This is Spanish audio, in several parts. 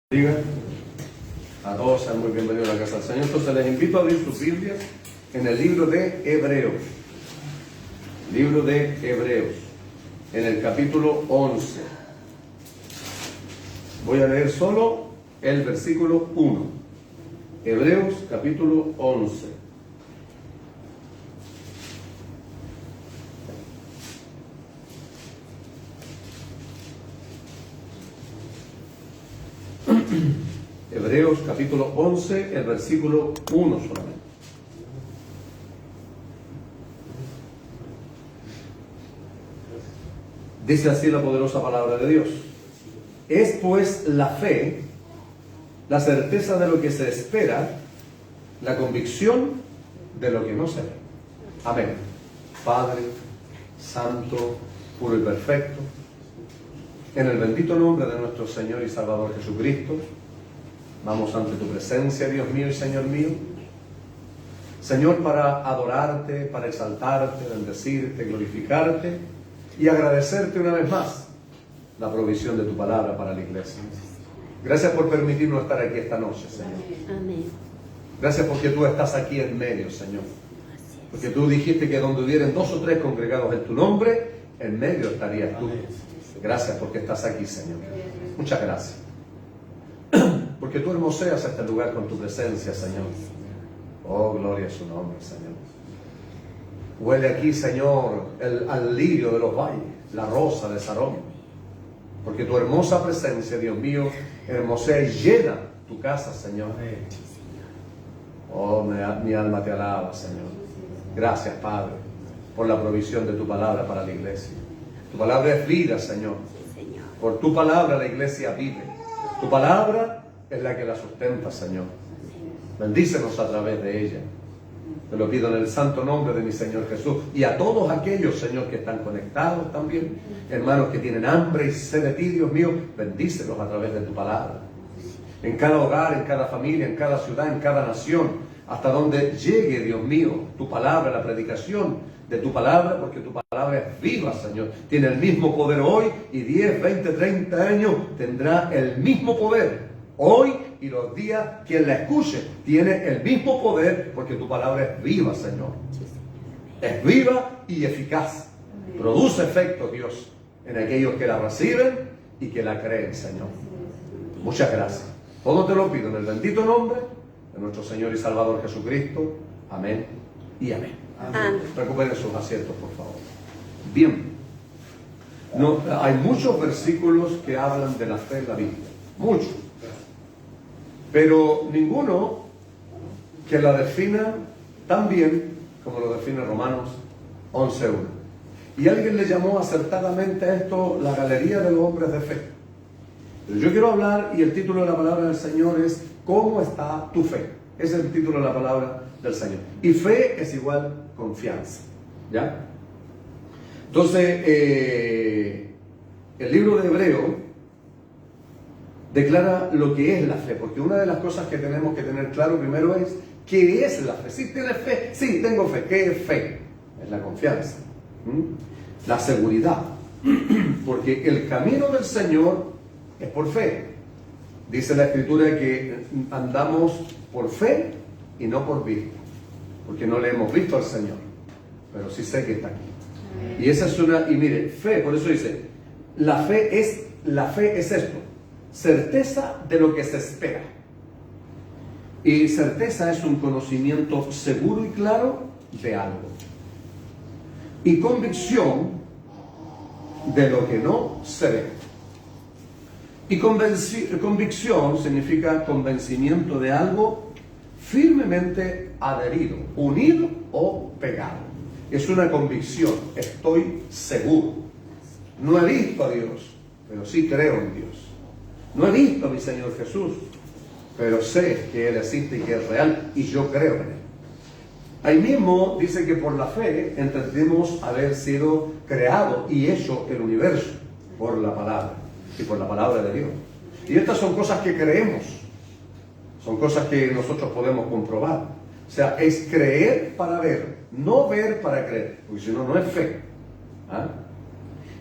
Diga a todos, sean muy bienvenidos a la casa del Señor. Entonces les invito a abrir sus Biblias en el libro de Hebreos. Libro de Hebreos, en el capítulo 11. Voy a leer solo el versículo 1. Hebreos, capítulo 11. Hebreos capítulo 11, el versículo 1 solamente. Dice así la poderosa palabra de Dios. Es pues la fe, la certeza de lo que se espera, la convicción de lo que no se ve. Amén. Padre, Santo, puro y perfecto, en el bendito nombre de nuestro Señor y Salvador Jesucristo, vamos ante tu presencia, Dios mío y Señor mío. Señor, para adorarte, para exaltarte, bendecirte, glorificarte y agradecerte una vez más la provisión de tu palabra para la iglesia. Gracias por permitirnos estar aquí esta noche, Señor. Amén. Gracias porque tú estás aquí en medio, Señor. Porque tú dijiste que donde hubieran 2 o 3 congregados en tu nombre, en medio estarías tú. Gracias porque estás aquí, Señor. Muchas gracias. Porque tú hermoseas este lugar con tu presencia, Señor. Oh, gloria a su nombre, Señor. Huele aquí, Señor, al lirio de los valles, la rosa de Sarón. Porque tu hermosa presencia, Dios mío, hermosea y llena tu casa, Señor. Oh, mi alma te alaba, Señor. Gracias, Padre, por la provisión de tu palabra para la iglesia. Tu palabra es vida, Señor. Por tu palabra la iglesia vive. Tu palabra es la que la sustenta, Señor. Bendícenos a través de ella. Te lo pido en el santo nombre de mi Señor Jesús. Y a todos aquellos, Señor, que están conectados también, hermanos que tienen hambre y sed de ti, Dios mío, bendícelos a través de tu palabra. En cada hogar, en cada familia, en cada ciudad, en cada nación, hasta donde llegue, Dios mío, tu palabra, la predicación de tu palabra, porque tu palabra es viva, Señor. Tiene el mismo poder hoy y 10, 20, 30 años tendrá el mismo poder. Hoy y los días, quien la escuche, tiene el mismo poder porque tu palabra es viva, Señor. Es viva y eficaz. Produce efecto, Dios, en aquellos que la reciben y que la creen, Señor. Muchas gracias. Todo te lo pido en el bendito nombre de nuestro Señor y Salvador Jesucristo. Amén y amén. Amén. Recuperen sus asientos, por favor. Bien. No, hay muchos versículos que hablan de la fe en la Biblia. Muchos. Pero ninguno que la defina tan bien como lo define Romanos 11:1. Y alguien le llamó acertadamente a esto la galería de los hombres de fe. Pero yo quiero hablar, y el título de la palabra del Señor es ¿cómo está tu fe? Ese es el título de la palabra del Señor. Y fe es igual confianza. ¿Ya? Entonces, el libro de Hebreo declara lo que es la fe, porque una de las cosas que tenemos que tener claro primero es ¿qué es la fe? ¿Sí tienes fe? Sí, tengo fe. ¿Qué es fe? Es la confianza, la seguridad, porque el camino del Señor es por fe. Dice la Escritura que andamos por fe y no por vista, porque no le hemos visto al Señor, pero sí sé que está aquí. Y esa es y mire, fe, por eso dice, la fe es esto, certeza de lo que se espera. Y certeza es un conocimiento seguro y claro de algo. Y convicción de lo que no se ve. Y convicción significa convencimiento de algo firmemente adherido, unido o pegado. Es una convicción, estoy seguro. No he visto a Dios, pero sí creo en Dios. No he visto a mi Señor Jesús, pero sé que Él existe y que es real, y yo creo en Él. Ahí mismo dice que por la fe entendemos haber sido creado y hecho el universo por la palabra y por la palabra de Dios. Y estas son cosas que creemos, son cosas que nosotros podemos comprobar. O sea, es creer para ver, no ver para creer, porque si no, no es fe. ¿Ah?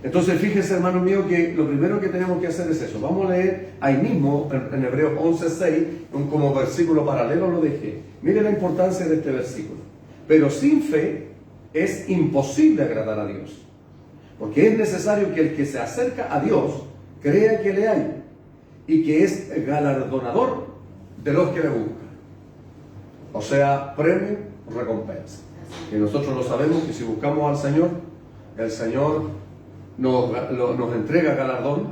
Entonces fíjense, hermano mío, que lo primero que tenemos que hacer es eso. Vamos a leer ahí mismo en Hebreos 11:6, como versículo paralelo lo dejé. Mire la importancia de este versículo. Pero sin fe es imposible agradar a Dios, porque es necesario que el que se acerca a Dios crea que le hay y que es galardonador de los que le buscan. O sea, premio, recompensa. Y nosotros lo sabemos que si buscamos al Señor, el Señor nos entrega galardón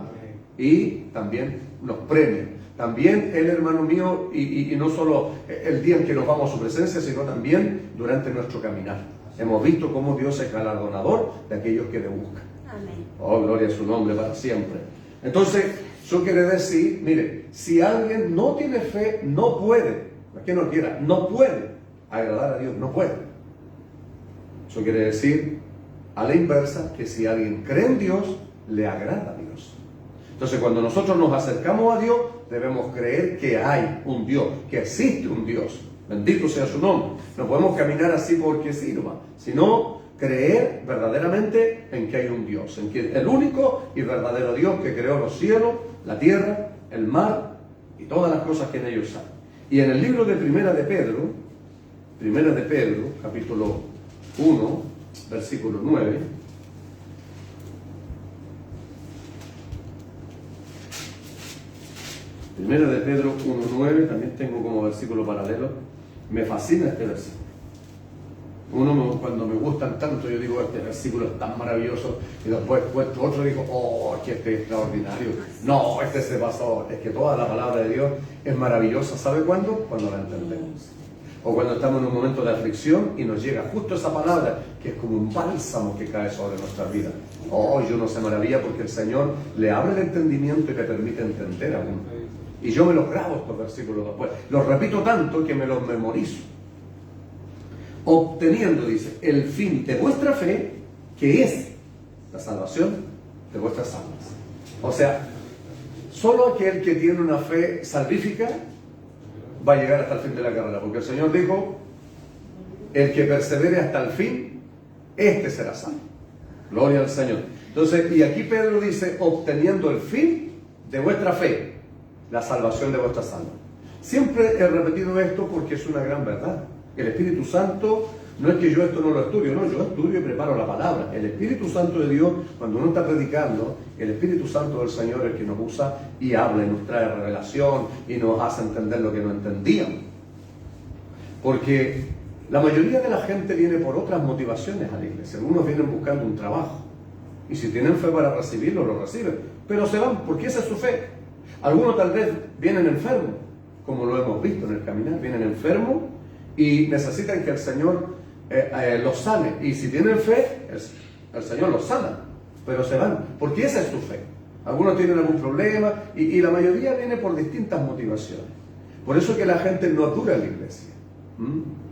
y también nos premia. También Él, hermano mío, y no solo el día en que nos vamos a su presencia, sino también durante nuestro caminar. Hemos visto cómo Dios es galardonador de aquellos que le buscan. Amén. Oh, gloria a su nombre para siempre. Entonces, eso quiere decir, mire, si alguien no tiene fe, no puede, no es que no quiera, no puede agradar a Dios, no puede. Eso quiere decir, a la inversa, que si alguien cree en Dios, le agrada a Dios. Entonces, cuando nosotros nos acercamos a Dios, debemos creer que hay un Dios, que existe un Dios. Bendito sea su nombre. No podemos caminar así porque sirva, sino creer verdaderamente en que hay un Dios, en que el único y verdadero Dios que creó los cielos, la tierra, el mar y todas las cosas que en ellos hay. Y en el libro de Primera de Pedro, capítulo 1, versículo 9, Primera de Pedro 1:9, también tengo como versículo paralelo. Me fascina este versículo. Cuando me gustan tanto, yo digo, este versículo es tan maravilloso, y después otro digo, oh, que este es extraordinario. No, este se pasó. Es que toda la palabra de Dios es maravillosa. ¿Sabe cuándo? Cuando la entendemos. O cuando estamos en un momento de aflicción y nos llega justo esa palabra, que es como un bálsamo que cae sobre nuestra vida. Oh, yo no sé, maravilla, porque el Señor le abre el entendimiento y le permite entender a uno. Y yo me los grabo estos versículos después. Los repito tanto que me los memorizo. Obteniendo, dice, el fin de vuestra fe, que es la salvación de vuestras almas. O sea, solo aquel que tiene una fe salvífica va a llegar hasta el fin de la carrera. Porque el Señor dijo, el que persevere hasta el fin, este será salvo. Gloria al Señor. Entonces, y aquí Pedro dice, obteniendo el fin de vuestra fe, la salvación de vuestras almas. Siempre he repetido esto porque es una gran verdad. El Espíritu Santo, no es que yo esto no lo estudio, no, yo estudio y preparo la palabra. El Espíritu Santo de Dios, cuando uno está predicando, el Espíritu Santo del Señor es el que nos usa y habla y nos trae revelación y nos hace entender lo que no entendíamos. Porque la mayoría de la gente viene por otras motivaciones a la iglesia. Algunos vienen buscando un trabajo y si tienen fe para recibirlo, lo reciben, pero se van porque esa es su fe. Algunos tal vez vienen enfermos, como lo hemos visto en el caminar, vienen enfermos y necesitan que el Señor los sane. Y si tienen fe, el Señor los sana, pero se van, porque esa es su fe. Algunos tienen algún problema y la mayoría viene por distintas motivaciones. Por eso que la gente no dura en la iglesia.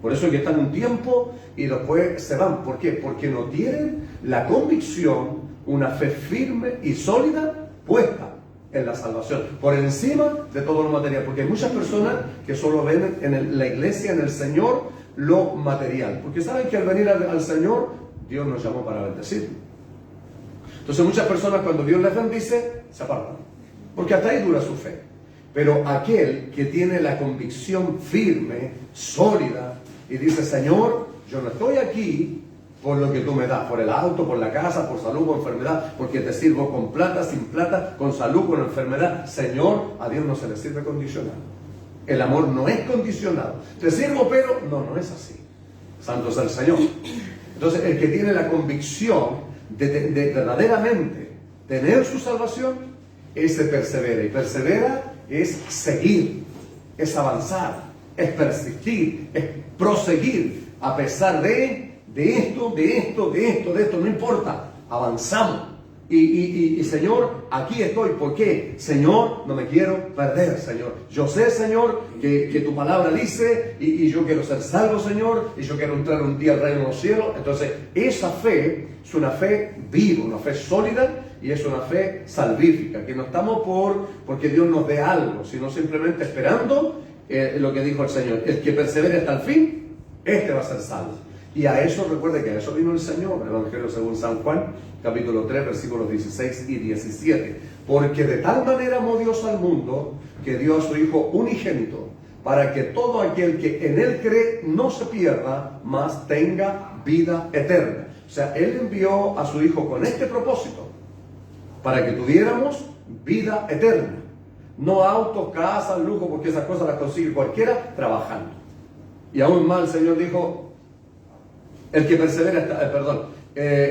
Por eso que están un tiempo y después se van. ¿Por qué? Porque no tienen la convicción, una fe firme y sólida puesta en la salvación, por encima de todo lo material. Porque hay muchas personas que solo ven en la iglesia, en el Señor, lo material. Porque saben que al venir al Señor, Dios nos llamó para bendecir. Entonces muchas personas cuando Dios les bendice, se apartan. Porque hasta ahí dura su fe. Pero aquel que tiene la convicción firme, sólida, y dice, Señor, yo no estoy aquí por lo que tú me das, por el auto, por la casa, por salud, por enfermedad, porque te sirvo con plata, sin plata, con salud, con enfermedad. Señor, a Dios no se le sirve condicionado. El amor no es condicionado. Te sirvo, pero no es así. Santo es el Señor. Entonces, el que tiene la convicción de verdaderamente tener su salvación, ese persevera. Y persevera es seguir, es avanzar, es persistir, es proseguir, a pesar de esto, no importa, avanzamos. Y Señor, aquí estoy. ¿Por qué? Señor, no me quiero perder, Señor. Yo sé, Señor, que tu palabra dice, y yo quiero ser salvo, Señor, y yo quiero entrar un día al reino de los cielos. Entonces, esa fe es una fe viva, una fe sólida, y es una fe salvífica, que no estamos porque Dios nos dé algo, sino simplemente esperando lo que dijo el Señor. El que persevere hasta el fin, este va a ser salvo. Y a eso, recuerde que a eso vino el Señor, el Evangelio según San Juan, capítulo 3, versículos 16 y 17. Porque de tal manera amó Dios al mundo, que dio a su Hijo unigénito, para que todo aquel que en Él cree no se pierda, mas tenga vida eterna. O sea, Él envió a su Hijo con este propósito, para que tuviéramos vida eterna. No autos, casas, lujo, porque esas cosas las consigue cualquiera trabajando. Y aún más el Señor dijo, el que persevera,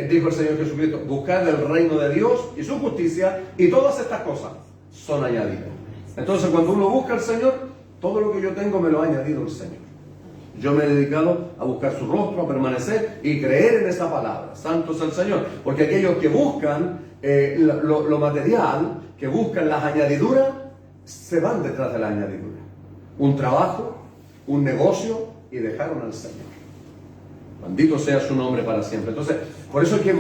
dijo el Señor Jesucristo, buscad el reino de Dios y su justicia, y todas estas cosas son añadidas. Entonces, cuando uno busca al Señor, todo lo que yo tengo me lo ha añadido el Señor. Yo me he dedicado a buscar su rostro, a permanecer y creer en esa palabra. Santo es el Señor. Porque aquellos que buscan lo material, que buscan las añadiduras, se van detrás de la añadidura. Un trabajo, un negocio, y dejaron al Señor. Bendito sea su nombre para siempre. Entonces, por eso es que es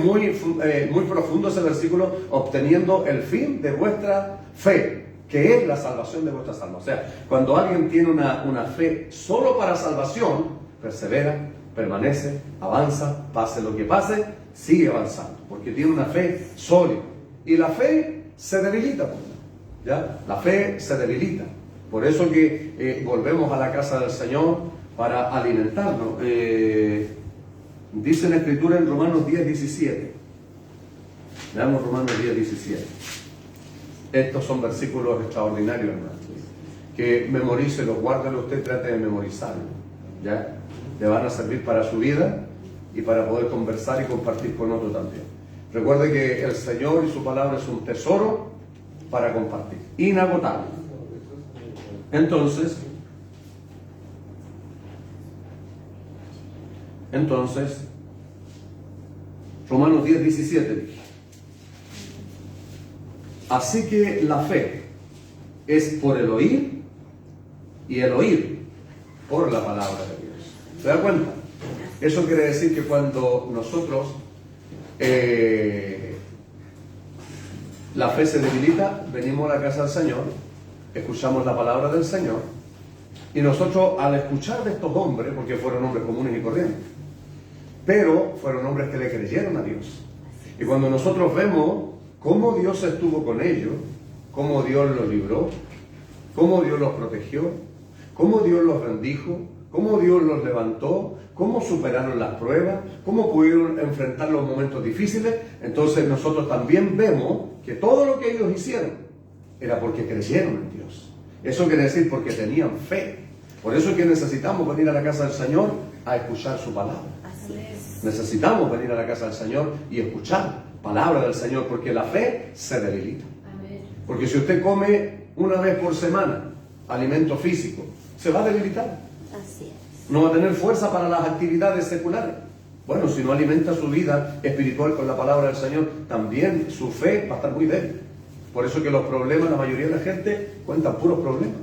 muy profundo ese versículo, obteniendo el fin de vuestra fe, que es la salvación de vuestras almas. O sea, cuando alguien tiene una fe solo para salvación, persevera, permanece, avanza, pase lo que pase, sigue avanzando, porque tiene una fe sólida. Y la fe se debilita, ¿ya? La fe se debilita. Por eso que volvemos a la casa del Señor para alimentarnos. Dice la Escritura en Romanos 10:17. Veamos Romanos 10:17. Estos son versículos extraordinarios, hermano. Que memorícelos, guárdelo usted, trate de memorizarlo. ¿Ya? Le van a servir para su vida y para poder conversar y compartir con otro también. Recuerde que el Señor y su palabra es un tesoro para compartir, inagotable. Entonces, Romanos 10:17. Así que la fe es por el oír, y el oír por la palabra de Dios. ¿Se da cuenta? Eso quiere decir que cuando nosotros la fe se debilita, venimos a la casa del Señor, escuchamos la palabra del Señor, y nosotros al escuchar de estos hombres, porque fueron hombres comunes y corrientes, pero fueron hombres que le creyeron a Dios. Y cuando nosotros vemos cómo Dios estuvo con ellos, cómo Dios los libró, cómo Dios los protegió, cómo Dios los bendijo, cómo Dios los levantó, cómo superaron las pruebas, cómo pudieron enfrentar los momentos difíciles, entonces nosotros también vemos que todo lo que ellos hicieron era porque creyeron en Dios. Eso quiere decir porque tenían fe. Por eso es que necesitamos venir a la casa del Señor a escuchar su palabra. Necesitamos venir a la casa del Señor y escuchar palabra del Señor, porque la fe se debilita. Porque si usted come una vez por semana alimento físico, se va a debilitar. Así es. No va a tener fuerza para las actividades seculares. Bueno, si no alimenta su vida espiritual con la palabra del Señor, también su fe va a estar muy débil. Por eso que los problemas, la mayoría de la gente cuentan puros problemas.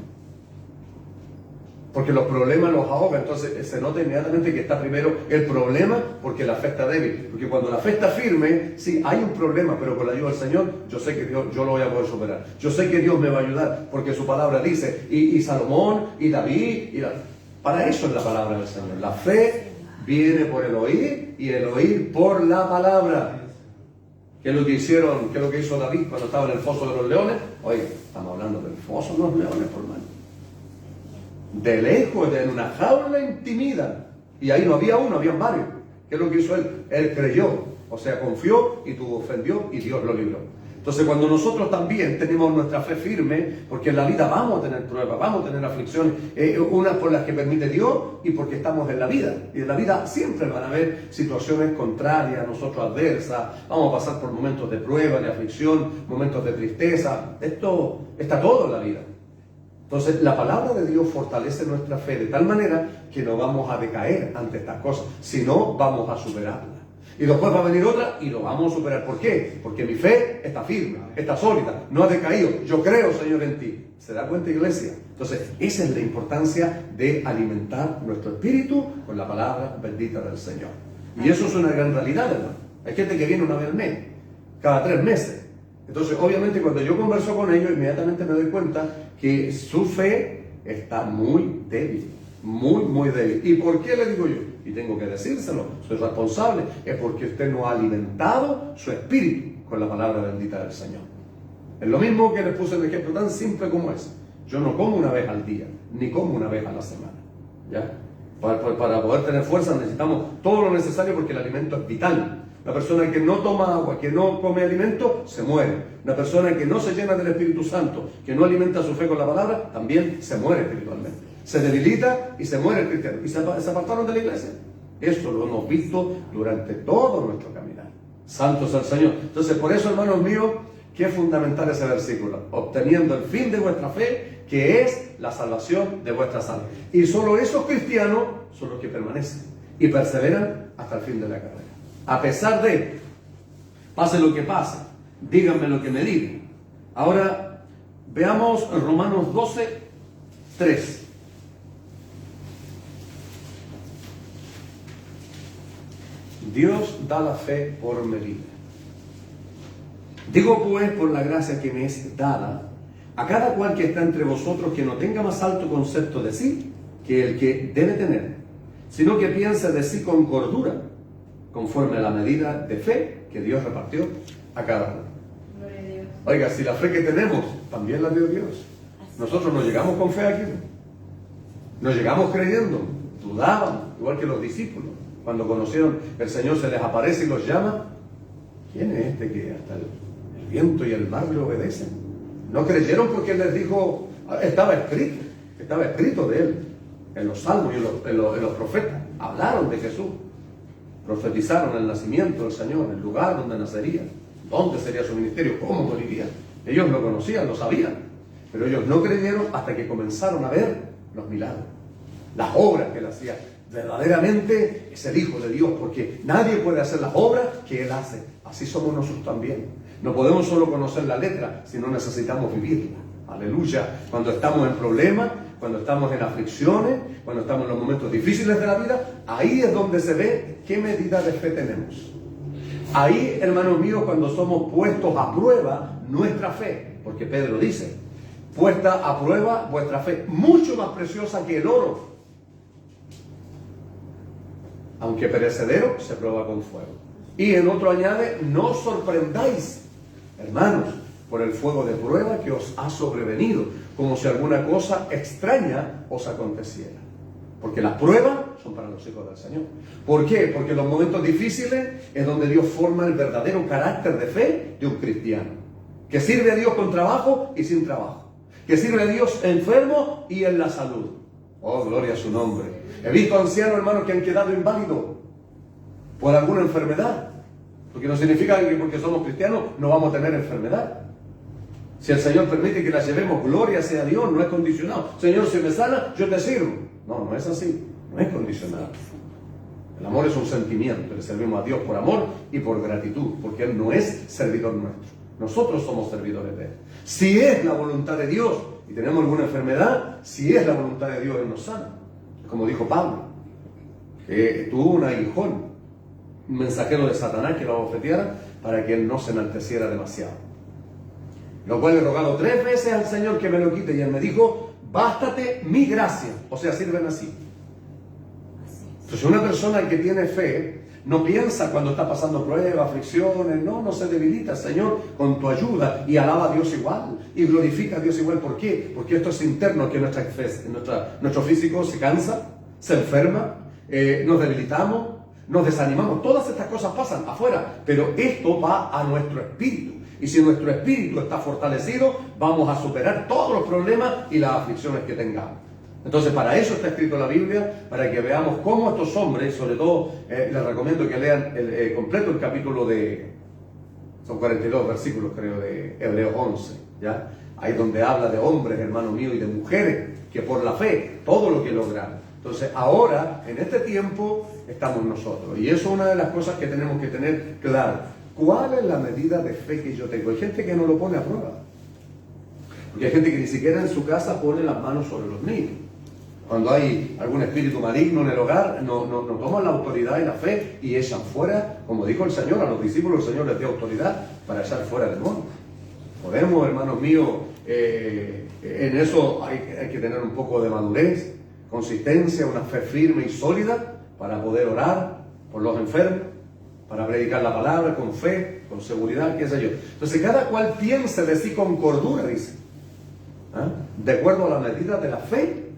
Porque los problemas los ahogan, entonces se nota inmediatamente que está primero el problema porque la fe está débil. Porque cuando la fe está firme, sí, hay un problema, pero con la ayuda del Señor, yo sé que Dios, yo lo voy a poder superar. Yo sé que Dios me va a ayudar, porque su palabra dice, y Salomón, y David, para eso es la palabra del Señor. La fe viene por el oír, y el oír por la palabra. ¿Qué es lo que hicieron, qué es lo que hizo David cuando estaba en el foso de los leones? Oye, estamos hablando del foso de los leones, por mano. De lejos, en una jaula intimida. Y ahí no había uno, habían varios. ¿Qué es lo que hizo él? Él creyó, o sea, confió y tuvo ofendió y Dios lo libró. Entonces, cuando nosotros también tenemos nuestra fe firme, porque en la vida vamos a tener pruebas, vamos a tener aflicciones, unas por las que permite Dios y porque estamos en la vida. Y en la vida siempre van a haber situaciones contrarias, nosotros adversas, vamos a pasar por momentos de prueba, de aflicción, momentos de tristeza. Esto está todo en la vida. Entonces, la palabra de Dios fortalece nuestra fe de tal manera que no vamos a decaer ante estas cosas, sino vamos a superarla. Y después va a venir otra y lo vamos a superar. ¿Por qué? Porque mi fe está firme, está sólida, no ha decaído. Yo creo, Señor, en ti. ¿Se da cuenta, iglesia? Entonces, esa es la importancia de alimentar nuestro espíritu con la palabra bendita del Señor. Y eso es una gran realidad, hermano. Hay gente que viene una vez al mes, cada 3 meses. Entonces, obviamente, cuando yo converso con ellos, inmediatamente me doy cuenta que su fe está muy débil. muy, muy débil. ¿Y por qué le digo yo? Y tengo que decírselo, soy responsable. Es porque usted no ha alimentado su espíritu con la palabra bendita del Señor. Es lo mismo que les puse el ejemplo tan simple como es. Yo no como una vez al día, ni como una vez a la semana. ¿Ya? Para poder tener fuerza necesitamos todo lo necesario porque el alimento es vital. Una persona que no toma agua, que no come alimento, se muere. Una persona que no se llena del Espíritu Santo, que no alimenta su fe con la palabra, también se muere espiritualmente. Se debilita y se muere el cristiano. Y se apartaron de la iglesia. Eso lo hemos visto durante todo nuestro caminar. Santo es el Señor. Entonces, por eso, hermanos míos, qué fundamental ese versículo. Obteniendo el fin de vuestra fe, que es la salvación de vuestras almas. Y solo esos cristianos son los que permanecen y perseveran hasta el fin de la carrera. A pesar de, pase lo que pase, díganme lo que me digan. Ahora, veamos Romanos 12, 3. Dios da la fe por medida. Digo pues, por la gracia que me es dada, a cada cual que está entre vosotros que no tenga más alto concepto de sí que el que debe tener, sino que piense de sí con cordura, conforme a la medida de fe que Dios repartió a cada uno. Gloria a Dios. Oiga, si la fe que tenemos también la dio Dios. Nosotros no llegamos con fe aquí. No llegamos creyendo, dudaban, igual que los discípulos. Cuando conocieron, el Señor se les aparece y los llama. ¿Quién es este que hasta el viento y el mar le obedecen? No creyeron porque Él les dijo, estaba escrito de Él, en los salmos y en los profetas. Hablaron de Jesús. Profetizaron el nacimiento del Señor, el lugar donde nacería, dónde sería su ministerio, cómo moriría. Ellos lo conocían, lo sabían, pero ellos no creyeron hasta que comenzaron a ver los milagros, las obras que Él hacía. Verdaderamente es el Hijo de Dios, porque nadie puede hacer las obras que Él hace. Así somos nosotros también. No podemos solo conocer la letra, sino necesitamos vivirla. Aleluya. Cuando estamos en problemas, cuando estamos en aflicciones, cuando estamos en los momentos difíciles de la vida, ahí es donde se ve qué medida de fe tenemos. Ahí, hermanos míos, cuando somos puestos a prueba nuestra fe, porque Pedro dice, puesta a prueba vuestra fe, mucho más preciosa que el oro, aunque perecedero, se prueba con fuego. Y en otro añade, no os sorprendáis, hermanos, por el fuego de prueba que os ha sobrevenido, como si alguna cosa extraña os aconteciera. Porque las pruebas son para los hijos del Señor. ¿Por qué? Porque en los momentos difíciles es donde Dios forma el verdadero carácter de fe de un cristiano, que sirve a Dios con trabajo y sin trabajo, que sirve a Dios enfermo y en la salud. Oh, gloria a su nombre. He visto ancianos, hermanos, que han quedado inválidos por alguna enfermedad, porque no significa que porque somos cristianos no vamos a tener enfermedad. Si el Señor permite que la llevemos, gloria sea a Dios, no es condicionado. Señor, si me sana, yo te sirvo. No, no es así, no es condicionado. El amor es un sentimiento, le servimos a Dios por amor y por gratitud, porque Él no es servidor nuestro. Nosotros somos servidores de Él. Si es la voluntad de Dios y tenemos alguna enfermedad, si es la voluntad de Dios, Él nos sana. Como dijo Pablo, que tuvo un aguijón, un mensajero de Satanás que lo abofeteara para que Él no se enalteciera demasiado. Lo cual he rogado 3 veces al Señor que me lo quite, y Él me dijo, bástate mi gracia. O sea, sirven así. Entonces una persona que tiene fe no piensa cuando está pasando pruebas, aflicciones, no se debilita. Señor, con tu ayuda, y alaba a Dios igual y glorifica a Dios igual. ¿Por qué? Porque esto es interno, que nuestro físico se cansa, se enferma, nos debilitamos, nos desanimamos. Todas estas cosas pasan afuera, pero esto va a nuestro espíritu. Y si nuestro espíritu está fortalecido, vamos a superar todos los problemas y las aflicciones que tengamos. Entonces, para eso está escrito la Biblia, para que veamos cómo estos hombres, sobre todo, les recomiendo que lean completo el capítulo son 42 versículos, creo, de Hebreos 11, ¿ya? Ahí donde habla de hombres, hermanos míos, y de mujeres, que por la fe, todo lo que lograron. Entonces, ahora, en este tiempo, estamos nosotros. Y eso es una de las cosas que tenemos que tener claro. ¿Cuál es la medida de fe que yo tengo? Hay gente que no lo pone a prueba. Porque hay gente que ni siquiera en su casa pone las manos sobre los niños. Cuando hay algún espíritu maligno en el hogar, no toman la autoridad y la fe y echan fuera, como dijo el Señor, a los discípulos el Señor les dio autoridad para echar fuera demonios. Podemos, hermanos míos, en eso hay que tener un poco de madurez, consistencia, una fe firme y sólida para poder orar por los enfermos, para predicar la palabra con fe, con seguridad, qué sé yo. Entonces cada cual piense de sí con cordura, dice, de acuerdo a la medida de la fe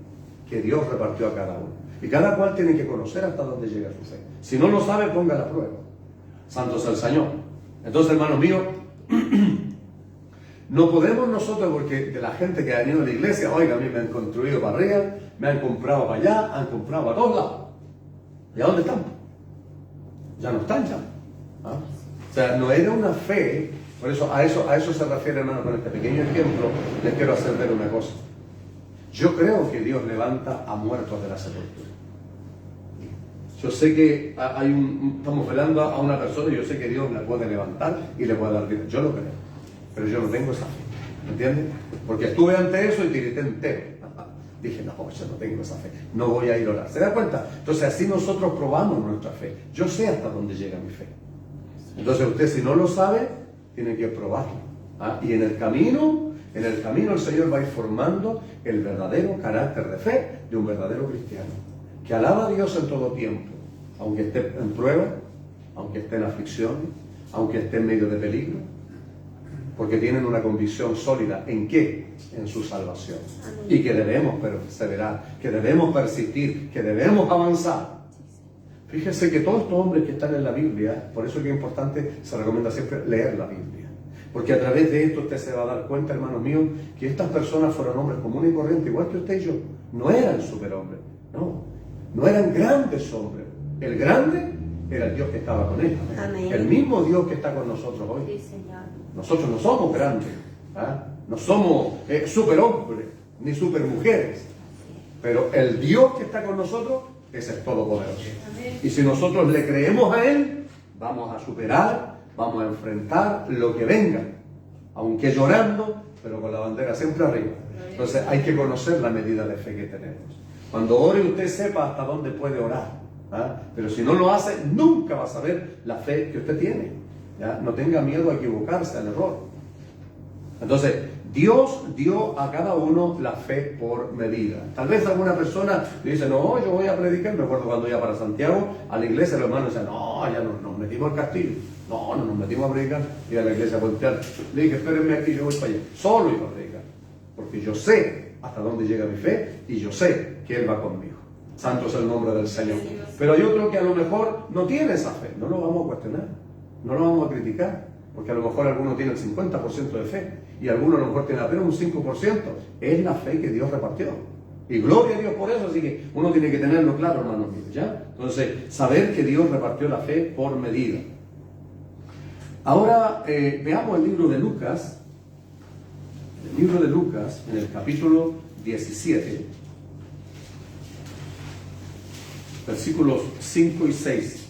que Dios repartió a cada uno. Y cada cual tiene que conocer hasta dónde llega su fe. Si no lo sabe, ponga la prueba. Santo es el Señor. Entonces, hermanos míos, no podemos nosotros, porque de la gente que ha venido a la iglesia, oiga, a mí me han construido para arriba, me han comprado para allá, han comprado para todos lados. ¿Y a dónde están? Ya no están ya. O sea, no era una fe. Por eso, a eso se refiere, hermano, con este pequeño ejemplo. Les quiero hacer ver una cosa. Yo creo que Dios levanta a muertos de la sepultura. Yo sé que estamos velando a una persona y yo sé que Dios la puede levantar y le puede dar vida. Yo lo creo, pero yo no tengo esa fe. ¿Me entiendes? Porque estuve ante eso y tirité entero. Dije, no, yo no tengo esa fe. No voy a ir a orar. ¿Se da cuenta? Entonces así nosotros probamos nuestra fe. Yo sé hasta dónde llega mi fe. Entonces usted, si no lo sabe, tiene que probarlo. Y en el camino el Señor va a ir formando el verdadero carácter de fe de un verdadero cristiano. Que alaba a Dios en todo tiempo, aunque esté en prueba, aunque esté en aflicción, aunque esté en medio de peligro, porque tienen una convicción sólida. ¿En qué? En su salvación. Y que debemos perseverar, que debemos persistir, que debemos avanzar. Fíjese que todos estos hombres que están en la Biblia, por eso es que es importante, se recomienda siempre leer la Biblia. Porque a través de esto usted se va a dar cuenta, hermanos míos, que estas personas fueron hombres comunes y corrientes, igual que usted y yo. No eran superhombres, no eran grandes hombres. El grande era el Dios que estaba con ellos. Amén. El mismo Dios que está con nosotros hoy. Sí, Señor. Nosotros no somos grandes, no somos superhombres ni supermujeres, pero el Dios que está con nosotros es el Todopoderoso. Amén. Y si nosotros le creemos a Él, vamos a superar, vamos a enfrentar lo que venga, aunque llorando, pero con la bandera siempre arriba. Entonces hay que conocer la medida de fe que tenemos. Cuando ore usted sepa hasta dónde puede orar, pero si no lo hace, nunca va a saber la fe que usted tiene. No tenga miedo a equivocarse, al error. Entonces, Dios dio a cada uno la fe por medida. Tal vez alguna persona dice, no, yo voy a predicar. Me acuerdo cuando iba para Santiago, a la iglesia los hermanos decían, no, ya nos metimos al castillo. No nos metimos a predicar. Iba a la iglesia a puentear. Le dije, espérenme aquí, yo voy para allá. Solo iba a predicar. Porque yo sé hasta dónde llega mi fe y yo sé que Él va conmigo. Santo es el nombre del Señor. Pero hay otro que a lo mejor no tiene esa fe. No lo vamos a cuestionar. No lo vamos a criticar. Porque a lo mejor alguno tiene el 50% de fe y alguno a lo mejor tiene apenas un 5%. Es la fe que Dios repartió. Y gloria a Dios por eso. Así que uno tiene que tenerlo claro, hermanos míos, ¿ya? Entonces, saber que Dios repartió la fe por medida. Ahora veamos el libro de Lucas. El libro de Lucas, en el capítulo 17, versículos 5 y 6.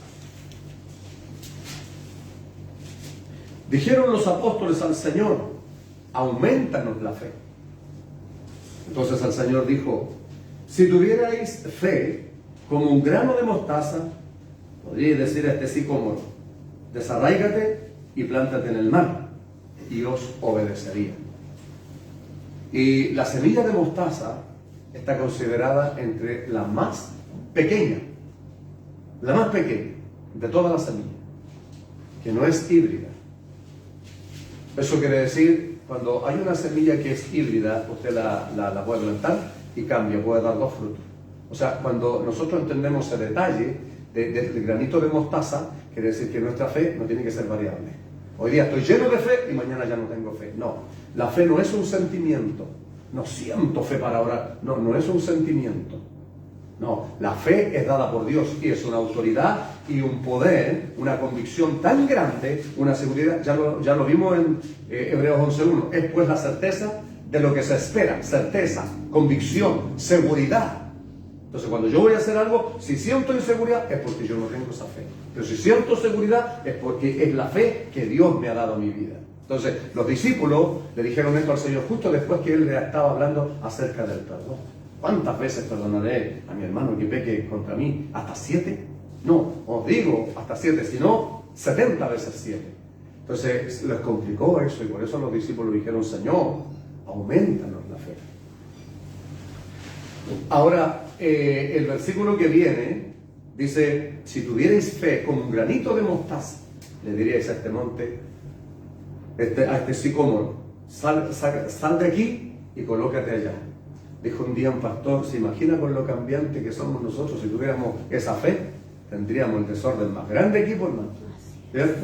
Dijeron los apóstoles al Señor, aumentanos la fe. Entonces el Señor dijo, si tuvierais fe como un grano de mostaza, podríais decir a este sicómoro, desarráigate y plántate en el mar, y os obedecería. Y la semilla de mostaza está considerada entre la más pequeña de todas las semillas, que no es híbrida. Eso quiere decir, cuando hay una semilla que es híbrida, usted la puede plantar y cambia, puede dar dos frutos. O sea, cuando nosotros entendemos el detalle del granito de mostaza, quiere decir que nuestra fe no tiene que ser variable. Hoy día estoy lleno de fe y mañana ya no tengo fe. No, la fe no es un sentimiento. No siento fe para orar. No es un sentimiento. No, la fe es dada por Dios y es una autoridad y un poder, una convicción tan grande, una seguridad. Ya lo vimos en Hebreos 11:1. Es pues la certeza de lo que se espera. Certeza, convicción, seguridad. Entonces, cuando yo voy a hacer algo, si siento inseguridad, es porque yo no tengo esa fe. Pero si siento seguridad, es porque es la fe que Dios me ha dado a mi vida. Entonces, los discípulos le dijeron esto al Señor justo después que Él le estaba hablando acerca del perdón. ¿Cuántas veces perdonaré a mi hermano que peque contra mí? ¿Hasta 7? No, os digo hasta 7, sino 70 veces 7. Entonces, les complicó eso y por eso los discípulos dijeron, Señor, aumentanos la fe. Ahora, el versículo que viene dice, si tuvierais fe como un granito de mostaza, le diríais a este monte, a este sicómoro, sal de aquí y colócate allá. Dijo un día un pastor, ¿se imagina con lo cambiante que somos nosotros? Si tuviéramos esa fe, tendríamos el desorden más grande aquí, por hermano. ¿Cierto?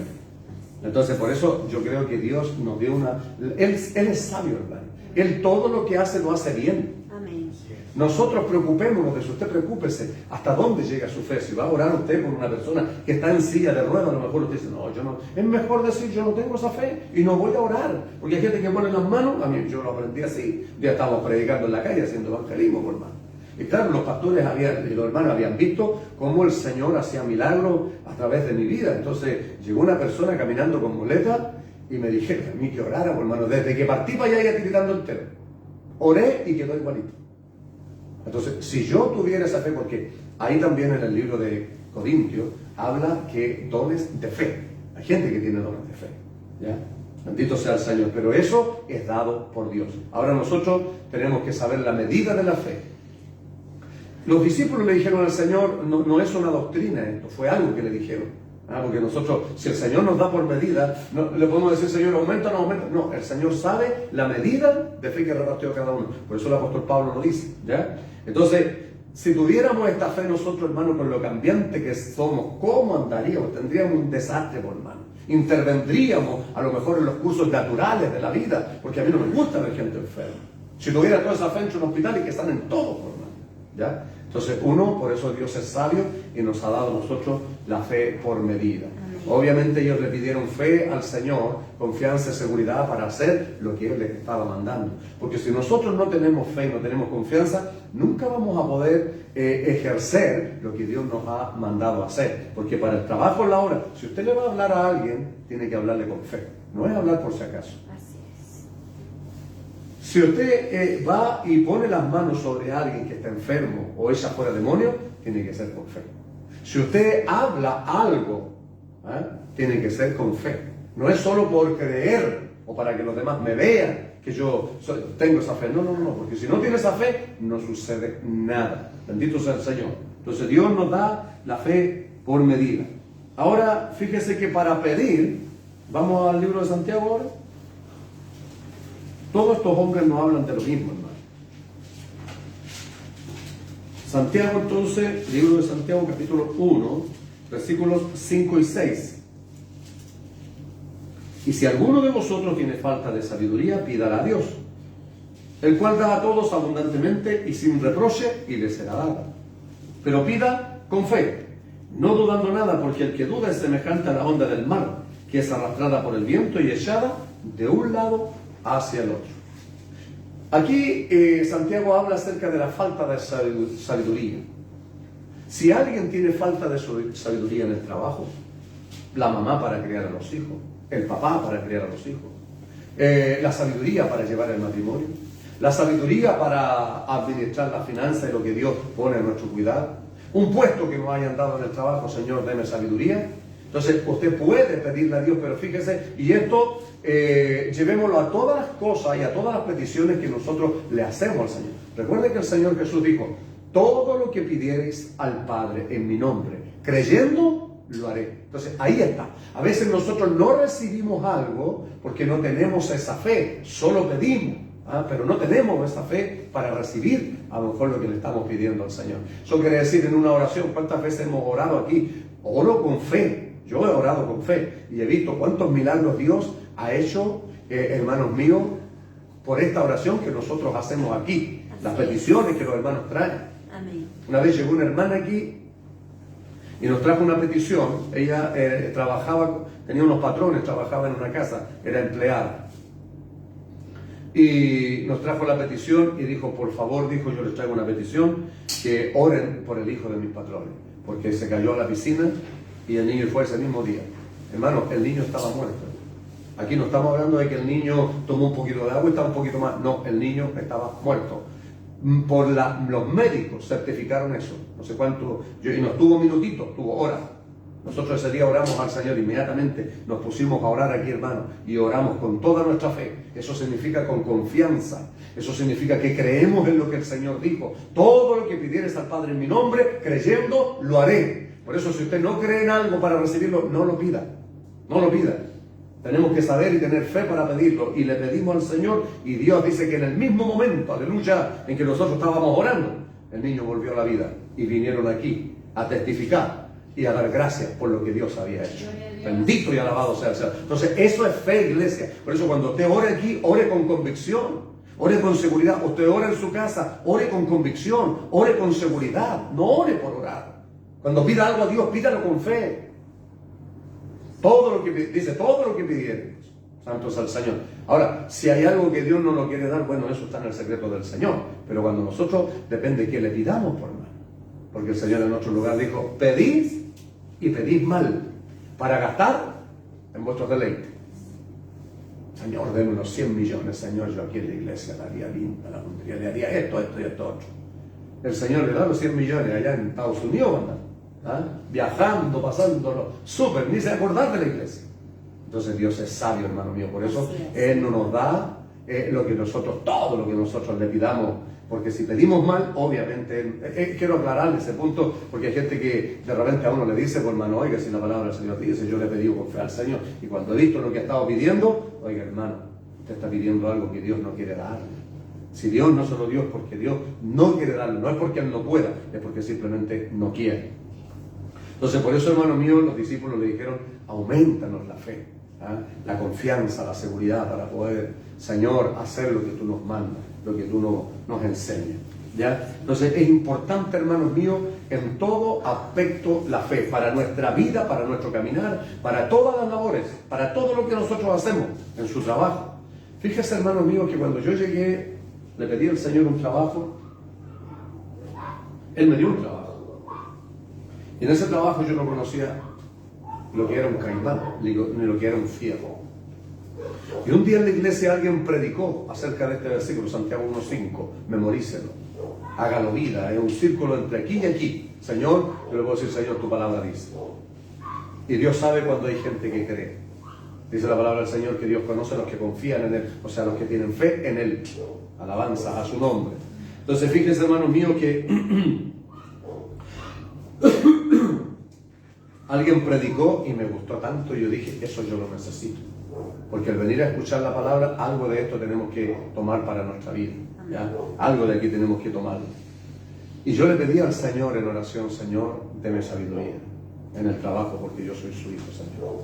Entonces, por eso yo creo que Dios nos dio una... Él es sabio, hermano. Él todo lo que hace, lo hace bien. Amén. Nosotros preocupémonos de eso. Usted preocúpese hasta dónde llega su fe. Si va a orar usted por una persona que está en silla de ruedas, a lo mejor usted dice, no, yo no. Es mejor decir, yo no tengo esa fe y no voy a orar. Porque hay gente que pone las manos, a mí yo lo aprendí así. Ya estábamos predicando en la calle haciendo evangelismo, por hermano. Y claro, los pastores y los hermanos habían visto cómo el Señor hacía milagros a través de mi vida. Entonces llegó una persona caminando con muleta y me dijeron a mí que orara, por hermano. Desde que partí para allá iba tiritando entero. Oré y quedó igualito. Entonces, si yo tuviera esa fe, porque ahí también en el libro de Corintios habla que dones de fe. Hay gente que tiene dones de fe. ¿Ya? Bendito sea el Señor. Pero eso es dado por Dios. Ahora nosotros tenemos que saber la medida de la fe. Los discípulos le dijeron al Señor, no es una doctrina esto, fue algo que le dijeron. Porque nosotros, si el Señor nos da por medida, no le podemos decir, Señor, aumenta o no aumenta. No, el Señor sabe la medida de fe que repartió cada uno. Por eso el apóstol Pablo lo dice. ¿Ya? Entonces, si tuviéramos esta fe nosotros, hermano, con lo cambiante que somos, ¿cómo andaríamos? Tendríamos un desastre, por hermano. Intervendríamos a lo mejor en los cursos naturales de la vida, porque a mí no me gusta ver gente enferma. Si tuviera toda esa fe en un hospital y que están en todo, por hermano. ¿Ya? Entonces, por eso Dios es sabio y nos ha dado a nosotros la fe por medida. Amén. Obviamente ellos le pidieron fe al Señor, confianza y seguridad para hacer lo que Él les estaba mandando. Porque si nosotros no tenemos fe y no tenemos confianza, nunca vamos a poder ejercer lo que Dios nos ha mandado a hacer. Porque para el trabajo en la hora, si usted le va a hablar a alguien, tiene que hablarle con fe. No es hablar por si acaso. Si usted va y pone las manos sobre alguien que está enfermo o echa fuera demonio, tiene que ser con fe. Si usted habla algo, tiene que ser con fe. No es solo por creer o para que los demás me vean que yo tengo esa fe. No, porque si no tiene esa fe, no sucede nada. Bendito sea el Señor. Entonces Dios nos da la fe por medida. Ahora, fíjese que para pedir, vamos al libro de Santiago ahora. Todos estos hombres no hablan de lo mismo, hermano. Santiago, entonces, libro de Santiago, capítulo 1, versículos 5 y 6. Y si alguno de vosotros tiene falta de sabiduría, pídala a Dios, el cual da a todos abundantemente y sin reproche, y le será dada. Pero pida con fe, no dudando nada, porque el que duda es semejante a la onda del mar, que es arrastrada por el viento y echada de un lado hacia el otro. Aquí Santiago habla acerca de la falta de sabiduría. Si alguien tiene falta de sabiduría en el trabajo, la mamá para criar a los hijos, el papá para criar a los hijos, la sabiduría para llevar el matrimonio, la sabiduría para administrar la finanza y lo que Dios pone en nuestro cuidado, un puesto que nos hayan dado en el trabajo, Señor, deme sabiduría. Entonces usted puede pedirle a Dios, pero fíjese, y esto llevémoslo a todas las cosas y a todas las peticiones que nosotros le hacemos al Señor. Recuerde que el Señor Jesús dijo, todo lo que pidiereis al Padre en mi nombre, creyendo, lo haré. Entonces ahí está. A veces nosotros no recibimos algo porque no tenemos esa fe, solo pedimos. Pero no tenemos esa fe para recibir a lo mejor lo que le estamos pidiendo al Señor. Eso quiere decir en una oración, ¿cuántas veces hemos orado aquí? Oro con fe. Yo he orado con fe y he visto cuántos milagros Dios ha hecho, hermanos míos, por esta oración que nosotros hacemos aquí. Las peticiones que los hermanos traen. Amén. Una vez llegó una hermana aquí y nos trajo una petición. Ella trabajaba, tenía unos patrones, trabajaba en una casa, era empleada. Y nos trajo la petición y dijo, por favor, dijo, yo les traigo una petición, que oren por el hijo de mis patrones, porque se cayó a la piscina y el niño fue ese mismo día. Hermano, el niño estaba muerto. Aquí no estamos hablando de que el niño tomó un poquito de agua y estaba un poquito más. No, el niño estaba muerto. Los médicos certificaron eso. No sé cuánto, y no estuvo minutitos, estuvo horas. Nosotros ese día oramos al Señor, inmediatamente nos pusimos a orar aquí, hermano, y oramos con toda nuestra fe. Eso significa con confianza. Eso significa que creemos en lo que el Señor dijo. Todo lo que pidieres al Padre en mi nombre, creyendo, lo haré. Por eso, si usted no cree en algo para recibirlo, no lo pida. No lo pida. Tenemos que saber y tener fe para pedirlo. Y le pedimos al Señor, y Dios dice que en el mismo momento, aleluya, en que nosotros estábamos orando, el niño volvió a la vida. Y vinieron aquí a testificar y a dar gracias por lo que Dios había hecho. Bendito y alabado sea el Señor. Entonces, eso es fe, iglesia. Por eso, cuando usted ore aquí, ore con convicción. Ore con seguridad. Usted ora en su casa, ore con convicción, ore con seguridad. No ore por orar. Cuando pida algo a Dios, pídalo con fe. Todo lo que dice, todo lo que pidieron. Santo es el Señor. Ahora, si hay algo que Dios no lo quiere dar, bueno, eso está en el secreto del Señor. Pero cuando nosotros, depende que le pidamos por mal. Porque el Señor en otro lugar dijo, pedid y pedid mal, para gastar en vuestros deleites. Señor, denme unos 100 millones, Señor, yo aquí en la iglesia la haría limpia, la pondría, le haría esto y esto otro. El Señor le da los 100 millones allá en Estados Unidos, viajando, pasándolo, súper, ni se acordar de la iglesia. Entonces Dios es sabio, hermano mío, por eso Él no nos da lo que nosotros, todo lo que nosotros le pidamos, porque si pedimos mal, obviamente, quiero aclararle ese punto, porque hay gente que de repente a uno le dice, por hermano, oiga, si la palabra del Señor dice, yo le he pedido con fe al Señor, y cuando he visto lo que ha estado pidiendo, oiga, hermano, usted está pidiendo algo que Dios no quiere darle. Si Dios no se lo dio es porque Dios no quiere darle, no es porque Él no pueda, es porque simplemente no quiere. Entonces, por eso, hermano mío, los discípulos le dijeron, aumentanos la fe, la confianza, la seguridad para poder, Señor, hacer lo que tú nos mandas, lo que tú nos enseñas. ¿Ya? Entonces, es importante, hermanos míos, en todo aspecto la fe, para nuestra vida, para nuestro caminar, para todas las labores, para todo lo que nosotros hacemos en su trabajo. Fíjese, hermanos míos, que cuando yo llegué, le pedí al Señor un trabajo, Él me dio un trabajo. Y en ese trabajo yo no conocía lo que era un caimán, ni lo que era un fierro. Y un día en la iglesia alguien predicó acerca de este versículo, Santiago 1:5, memorícelo, hágalo vida, es un círculo entre aquí y aquí. Señor, yo le puedo decir, Señor, tu palabra dice. Y Dios sabe cuando hay gente que cree. Dice la palabra del Señor que Dios conoce a los que confían en Él, o sea, los que tienen fe en Él. Alabanza a su nombre. Entonces, fíjense, hermanos míos, que alguien predicó y me gustó tanto, y yo dije, eso yo lo necesito. Porque al venir a escuchar la palabra, algo de esto tenemos que tomar para nuestra vida. ¿Ya? Algo de aquí tenemos que tomar. Y yo le pedí al Señor en oración, Señor, deme sabiduría en el trabajo, porque yo soy su hijo, Señor.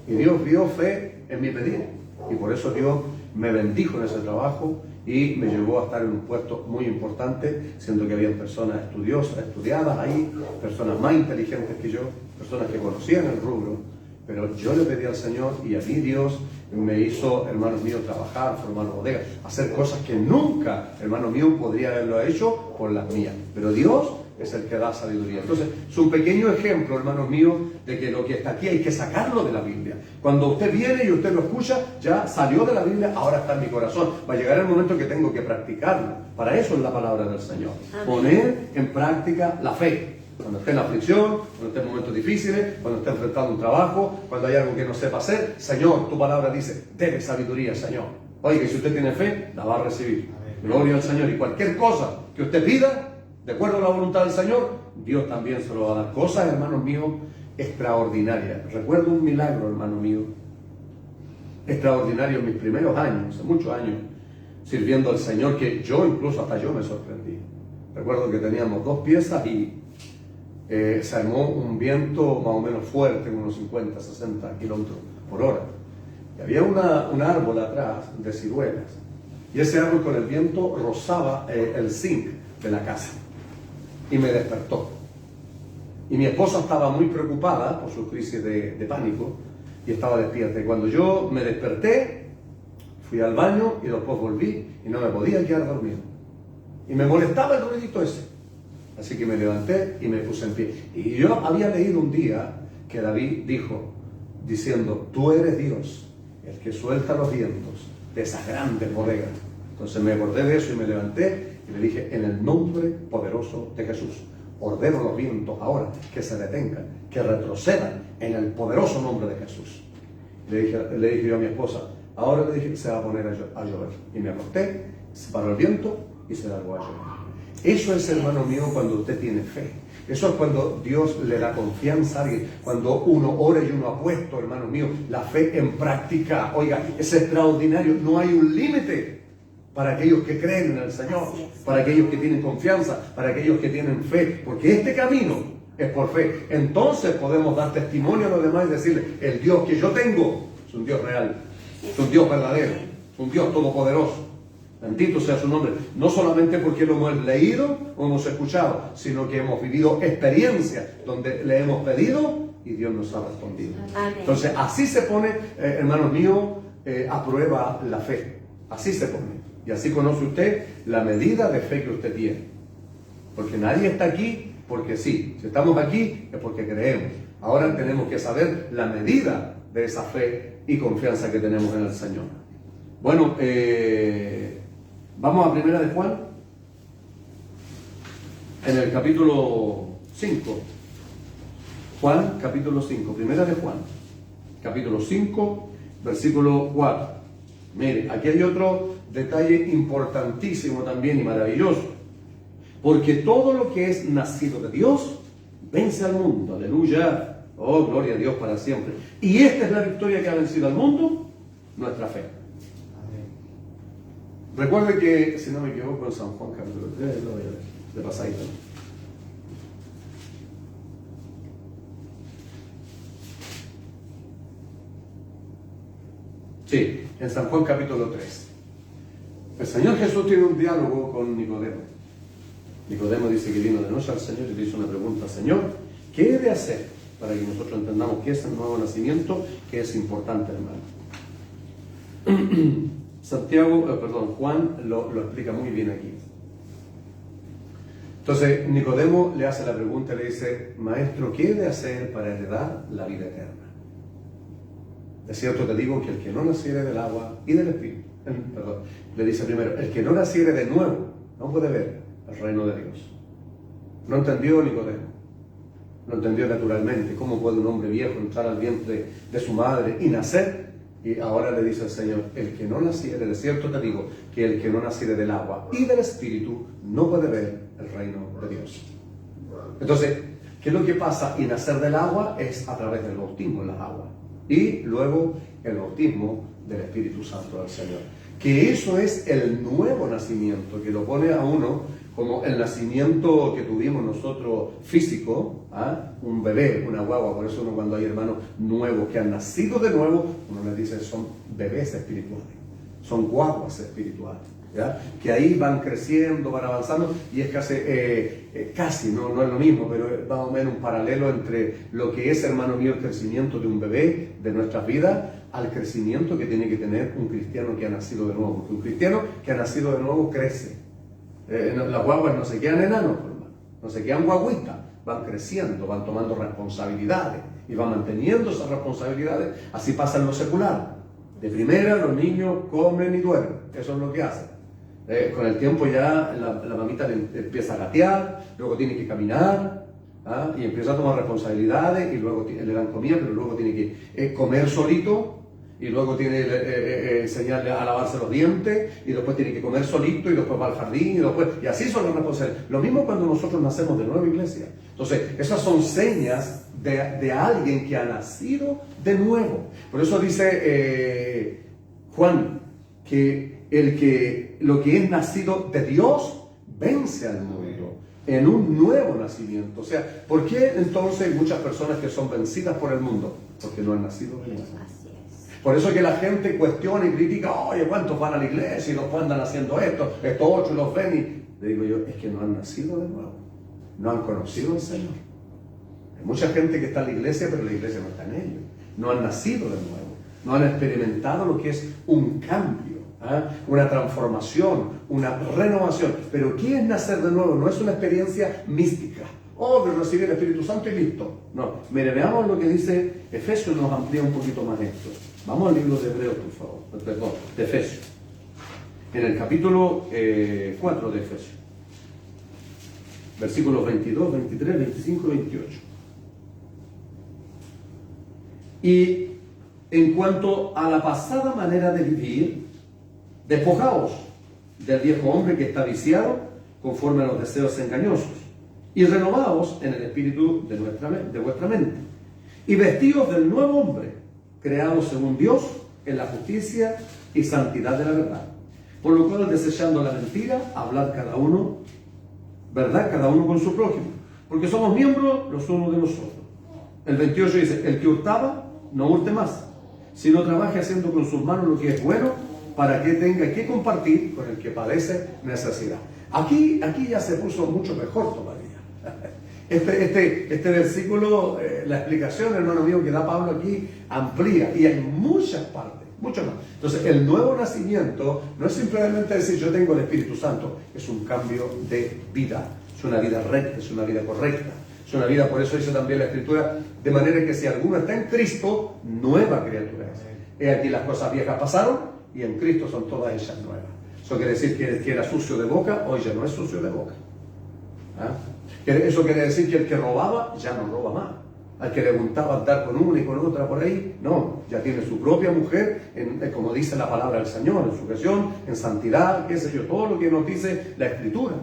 Y Dios vio fe en mi pedir. Y por eso Dios me bendijo en ese trabajo y me llevó a estar en un puesto muy importante, siendo que había personas estudiosas, estudiadas ahí, personas más inteligentes que yo, personas que conocían el rubro. Pero yo le pedí al Señor y a mí Dios me hizo, hermanos míos, trabajar, formar bodegas, hacer cosas que nunca, hermano mío, podría haberlo hecho por las mías. Pero Dios es el que da sabiduría. Entonces, es un pequeño ejemplo, hermanos míos, de que lo que está aquí hay que sacarlo de la Biblia. Cuando usted viene y usted lo escucha, ya salió de la Biblia, ahora está en mi corazón. Va a llegar el momento que tengo que practicarlo. Para eso es la palabra del Señor. Amén. Poner en práctica la fe. Cuando esté en la aflicción, cuando esté en momentos difíciles, cuando esté enfrentando un trabajo, cuando hay algo que no sepa hacer, Señor, tu palabra dice, debe sabiduría, Señor. Oiga, y si usted tiene fe, la va a recibir. Gloria al Señor. Y cualquier cosa que usted pida, de acuerdo a la voluntad del Señor, Dios también se lo va a dar. Cosas, hermanos míos, extraordinarias. Recuerdo un milagro, hermano mío, extraordinario en mis primeros años, hace muchos años, sirviendo al Señor, que yo incluso hasta yo me sorprendí. Recuerdo que teníamos 2 piezas y se armó un viento más o menos fuerte, unos 50, 60 kilómetros por hora. Y había un árbol atrás de ciruelas. Y ese árbol con el viento rozaba el zinc de la casa. Y me despertó. Y mi esposa estaba muy preocupada por su crisis de pánico y estaba despierta. Y cuando yo me desperté, fui al baño y después volví y no me podía quedar dormido. Y me molestaba el ruidito ese. Así que me levanté y me puse en pie. Y yo había leído un día que David dijo, diciendo, tú eres Dios, el que suelta los vientos de esas grandes bodegas. Entonces me acordé de eso y me levanté y le dije, en el nombre poderoso de Jesús, ordeno los vientos ahora que se detengan, que retrocedan en el poderoso nombre de Jesús. Le dije yo a mi esposa, ahora le dije, se va a poner a llover. Y me acosté, se paró el viento y se largó a llover. Eso es, hermano mío, cuando usted tiene fe. Eso es cuando Dios le da confianza a alguien. Cuando uno ora y uno ha puesto, hermano mío, la fe en práctica. Oiga, es extraordinario. No hay un límite para aquellos que creen en el Señor, para aquellos que tienen confianza, para aquellos que tienen fe. Porque este camino es por fe. Entonces podemos dar testimonio a los demás y decirle, el Dios que yo tengo es un Dios real, es un Dios verdadero, es un Dios todopoderoso. Bendito sea su nombre, no solamente porque lo hemos leído o hemos escuchado, sino que hemos vivido experiencias donde le hemos pedido y Dios nos ha respondido. Amén. Entonces, así se pone, hermanos míos, a prueba la fe. Así se pone. Y así conoce usted la medida de fe que usted tiene. Porque nadie está aquí porque sí. Si estamos aquí es porque creemos. Ahora tenemos que saber la medida de esa fe y confianza que tenemos en el Señor. Bueno, vamos a Primera de Juan, en el capítulo 5. Juan, capítulo 5. Primera de Juan, capítulo 5, versículo 4. Mire, aquí hay otro detalle importantísimo también y maravilloso. Porque todo lo que es nacido de Dios vence al mundo. Aleluya. Oh, gloria a Dios para siempre. Y esta es la victoria que ha vencido al mundo, nuestra fe. Recuerde que, si no me equivoco, en San Juan capítulo 3, lo voy a ver, de pasadita. Sí, en San Juan capítulo 3. El Señor Jesús tiene un diálogo con Nicodemo. Nicodemo dice que vino de noche al Señor y le hizo una pregunta: Señor, ¿qué he de hacer para que nosotros entendamos qué es el nuevo nacimiento, que es importante, hermano? Juan lo explica muy bien aquí. Entonces, Nicodemo le hace la pregunta y le dice: Maestro, ¿qué he de hacer para heredar la vida eterna? De cierto te digo que el que no naciere del agua y del espíritu, le dice primero, el que no naciere de nuevo, no puede ver el reino de Dios. No entendió Nicodemo. No entendió naturalmente cómo puede un hombre viejo entrar al vientre de su madre y nacer. Y ahora le dice el Señor, el que no naciere, de cierto te digo, que el que no naciere del agua y del Espíritu no puede ver el reino de Dios. Entonces, ¿qué es lo que pasa? Y nacer del agua es a través del bautismo en las aguas. Y luego el bautismo del Espíritu Santo del Señor. Que eso es el nuevo nacimiento, que lo pone a uno como el nacimiento que tuvimos nosotros físico, un bebé, una guagua. Por eso uno, cuando hay hermanos nuevos que han nacido de nuevo, uno les dice son bebés espirituales, son guaguas espirituales, ¿ya? Que ahí van creciendo, van avanzando, y es casi no es lo mismo, pero es más o menos un paralelo entre lo que es, hermano mío, el crecimiento de un bebé de nuestras vidas al crecimiento que tiene que tener un cristiano que ha nacido de nuevo. Porque un cristiano que ha nacido de nuevo crece. Las guaguas no se quedan enanos, hermano, no se quedan guaguitas, van creciendo, van tomando responsabilidades y van manteniendo esas responsabilidades. Así pasa en lo secular. De primera los niños comen y duermen, eso es lo que hacen. Con el tiempo ya la mamita le empieza a gatear, luego tiene que caminar, y empieza a tomar responsabilidades, y luego le dan comida, pero luego tiene que comer solito, y luego tiene que enseñarle a lavarse los dientes, y después tiene que comer solito, y después va al jardín, y así son las responsabilidades. Lo mismo cuando nosotros nacemos de nuevo, iglesia. Entonces, esas son señas de alguien que ha nacido de nuevo. Por eso dice Juan, que lo que es nacido de Dios vence al mundo en un nuevo nacimiento. O sea, ¿por qué entonces hay muchas personas que son vencidas por el mundo? Porque no han nacido de nuevo. Por eso que la gente cuestiona y critica, oye, ¿cuántos van a la iglesia y los andan haciendo esto? Estos 8 los ven y... Le digo yo, es que no han nacido de nuevo. No han conocido al Señor. Hay mucha gente que está en la iglesia, pero la iglesia no está en ellos. No han nacido de nuevo. No han experimentado lo que es un cambio, una transformación, una renovación. Pero ¿qué es nacer de nuevo? No es una experiencia mística. Oh, de recibir el Espíritu Santo y listo. No, mire, veamos lo que dice Efesios, nos amplía un poquito más esto. Vamos al libro de Hebreos, por favor. Perdón, de Efesios. En el capítulo 4 de Efesios. versículos 22, 23, 25 y 28. Y en cuanto a la pasada manera de vivir, despojaos del viejo hombre que está viciado conforme a los deseos engañosos, y renovaos en el espíritu de vuestra mente, y vestíos del nuevo hombre, creado según Dios en la justicia y santidad de la verdad. Por lo cual, desechando la mentira, hablad cada uno, verdad, cada uno con su prójimo, porque somos miembros los unos de los otros. El 28 dice, el que hurtaba, no hurte más, sino trabaje haciendo con sus manos lo que es bueno, para que tenga que compartir con el que padece necesidad. Aquí ya se puso mucho mejor todavía. Este versículo, la explicación, hermano mío, que da Pablo aquí, amplía, y hay muchas partes, mucho más. Entonces, el nuevo nacimiento no es simplemente decir yo tengo el Espíritu Santo, es un cambio de vida, es una vida recta, es una vida correcta, es una vida, por eso dice también la Escritura, de manera que si alguno está en Cristo, nueva criatura es. He aquí las cosas viejas pasaron y en Cristo son todas ellas nuevas. Eso quiere decir que el que era sucio de boca, hoy ya no es sucio de boca. ¿Ah? Eso quiere decir que el que robaba ya no roba más. Al que le gustaba andar con una y con otra por ahí, no, ya tiene su propia mujer, como dice la palabra del Señor, en sujeción, en santidad, qué sé yo, todo lo que nos dice la Escritura.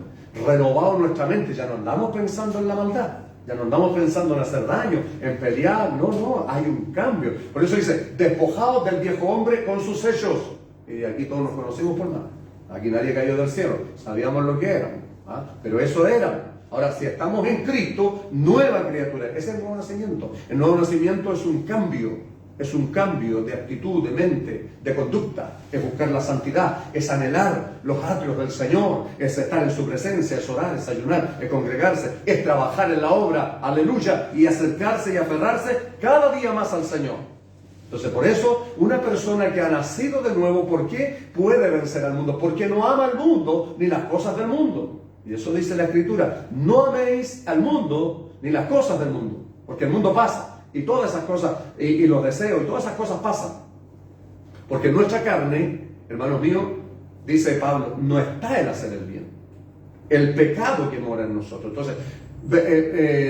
Renovado nuestra mente, ya no andamos pensando en la maldad, ya no andamos pensando en hacer daño, en pelear, no, hay un cambio. Por eso dice, despojados del viejo hombre con sus hechos. Y aquí todos nos conocimos por nada. Aquí nadie cayó del cielo, sabíamos lo que éramos, ¿ah? Pero eso era. Ahora, si estamos en Cristo, nueva criatura. Ese es el nuevo nacimiento. El nuevo nacimiento es un cambio de actitud, de mente, de conducta. Es buscar la santidad, es anhelar los atrios del Señor, es estar en su presencia, es orar, es ayunar, es congregarse, es trabajar en la obra, aleluya, y acercarse y aferrarse cada día más al Señor. Entonces, por eso, una persona que ha nacido de nuevo, ¿por qué puede vencer al mundo? Porque no ama al mundo ni las cosas del mundo. Y eso dice la Escritura, no améis al mundo ni las cosas del mundo, porque el mundo pasa, y todas esas cosas, y los deseos, y todas esas cosas pasan. Porque nuestra carne, hermanos míos, dice Pablo, no está el hacer el bien, el pecado que mora en nosotros. Entonces,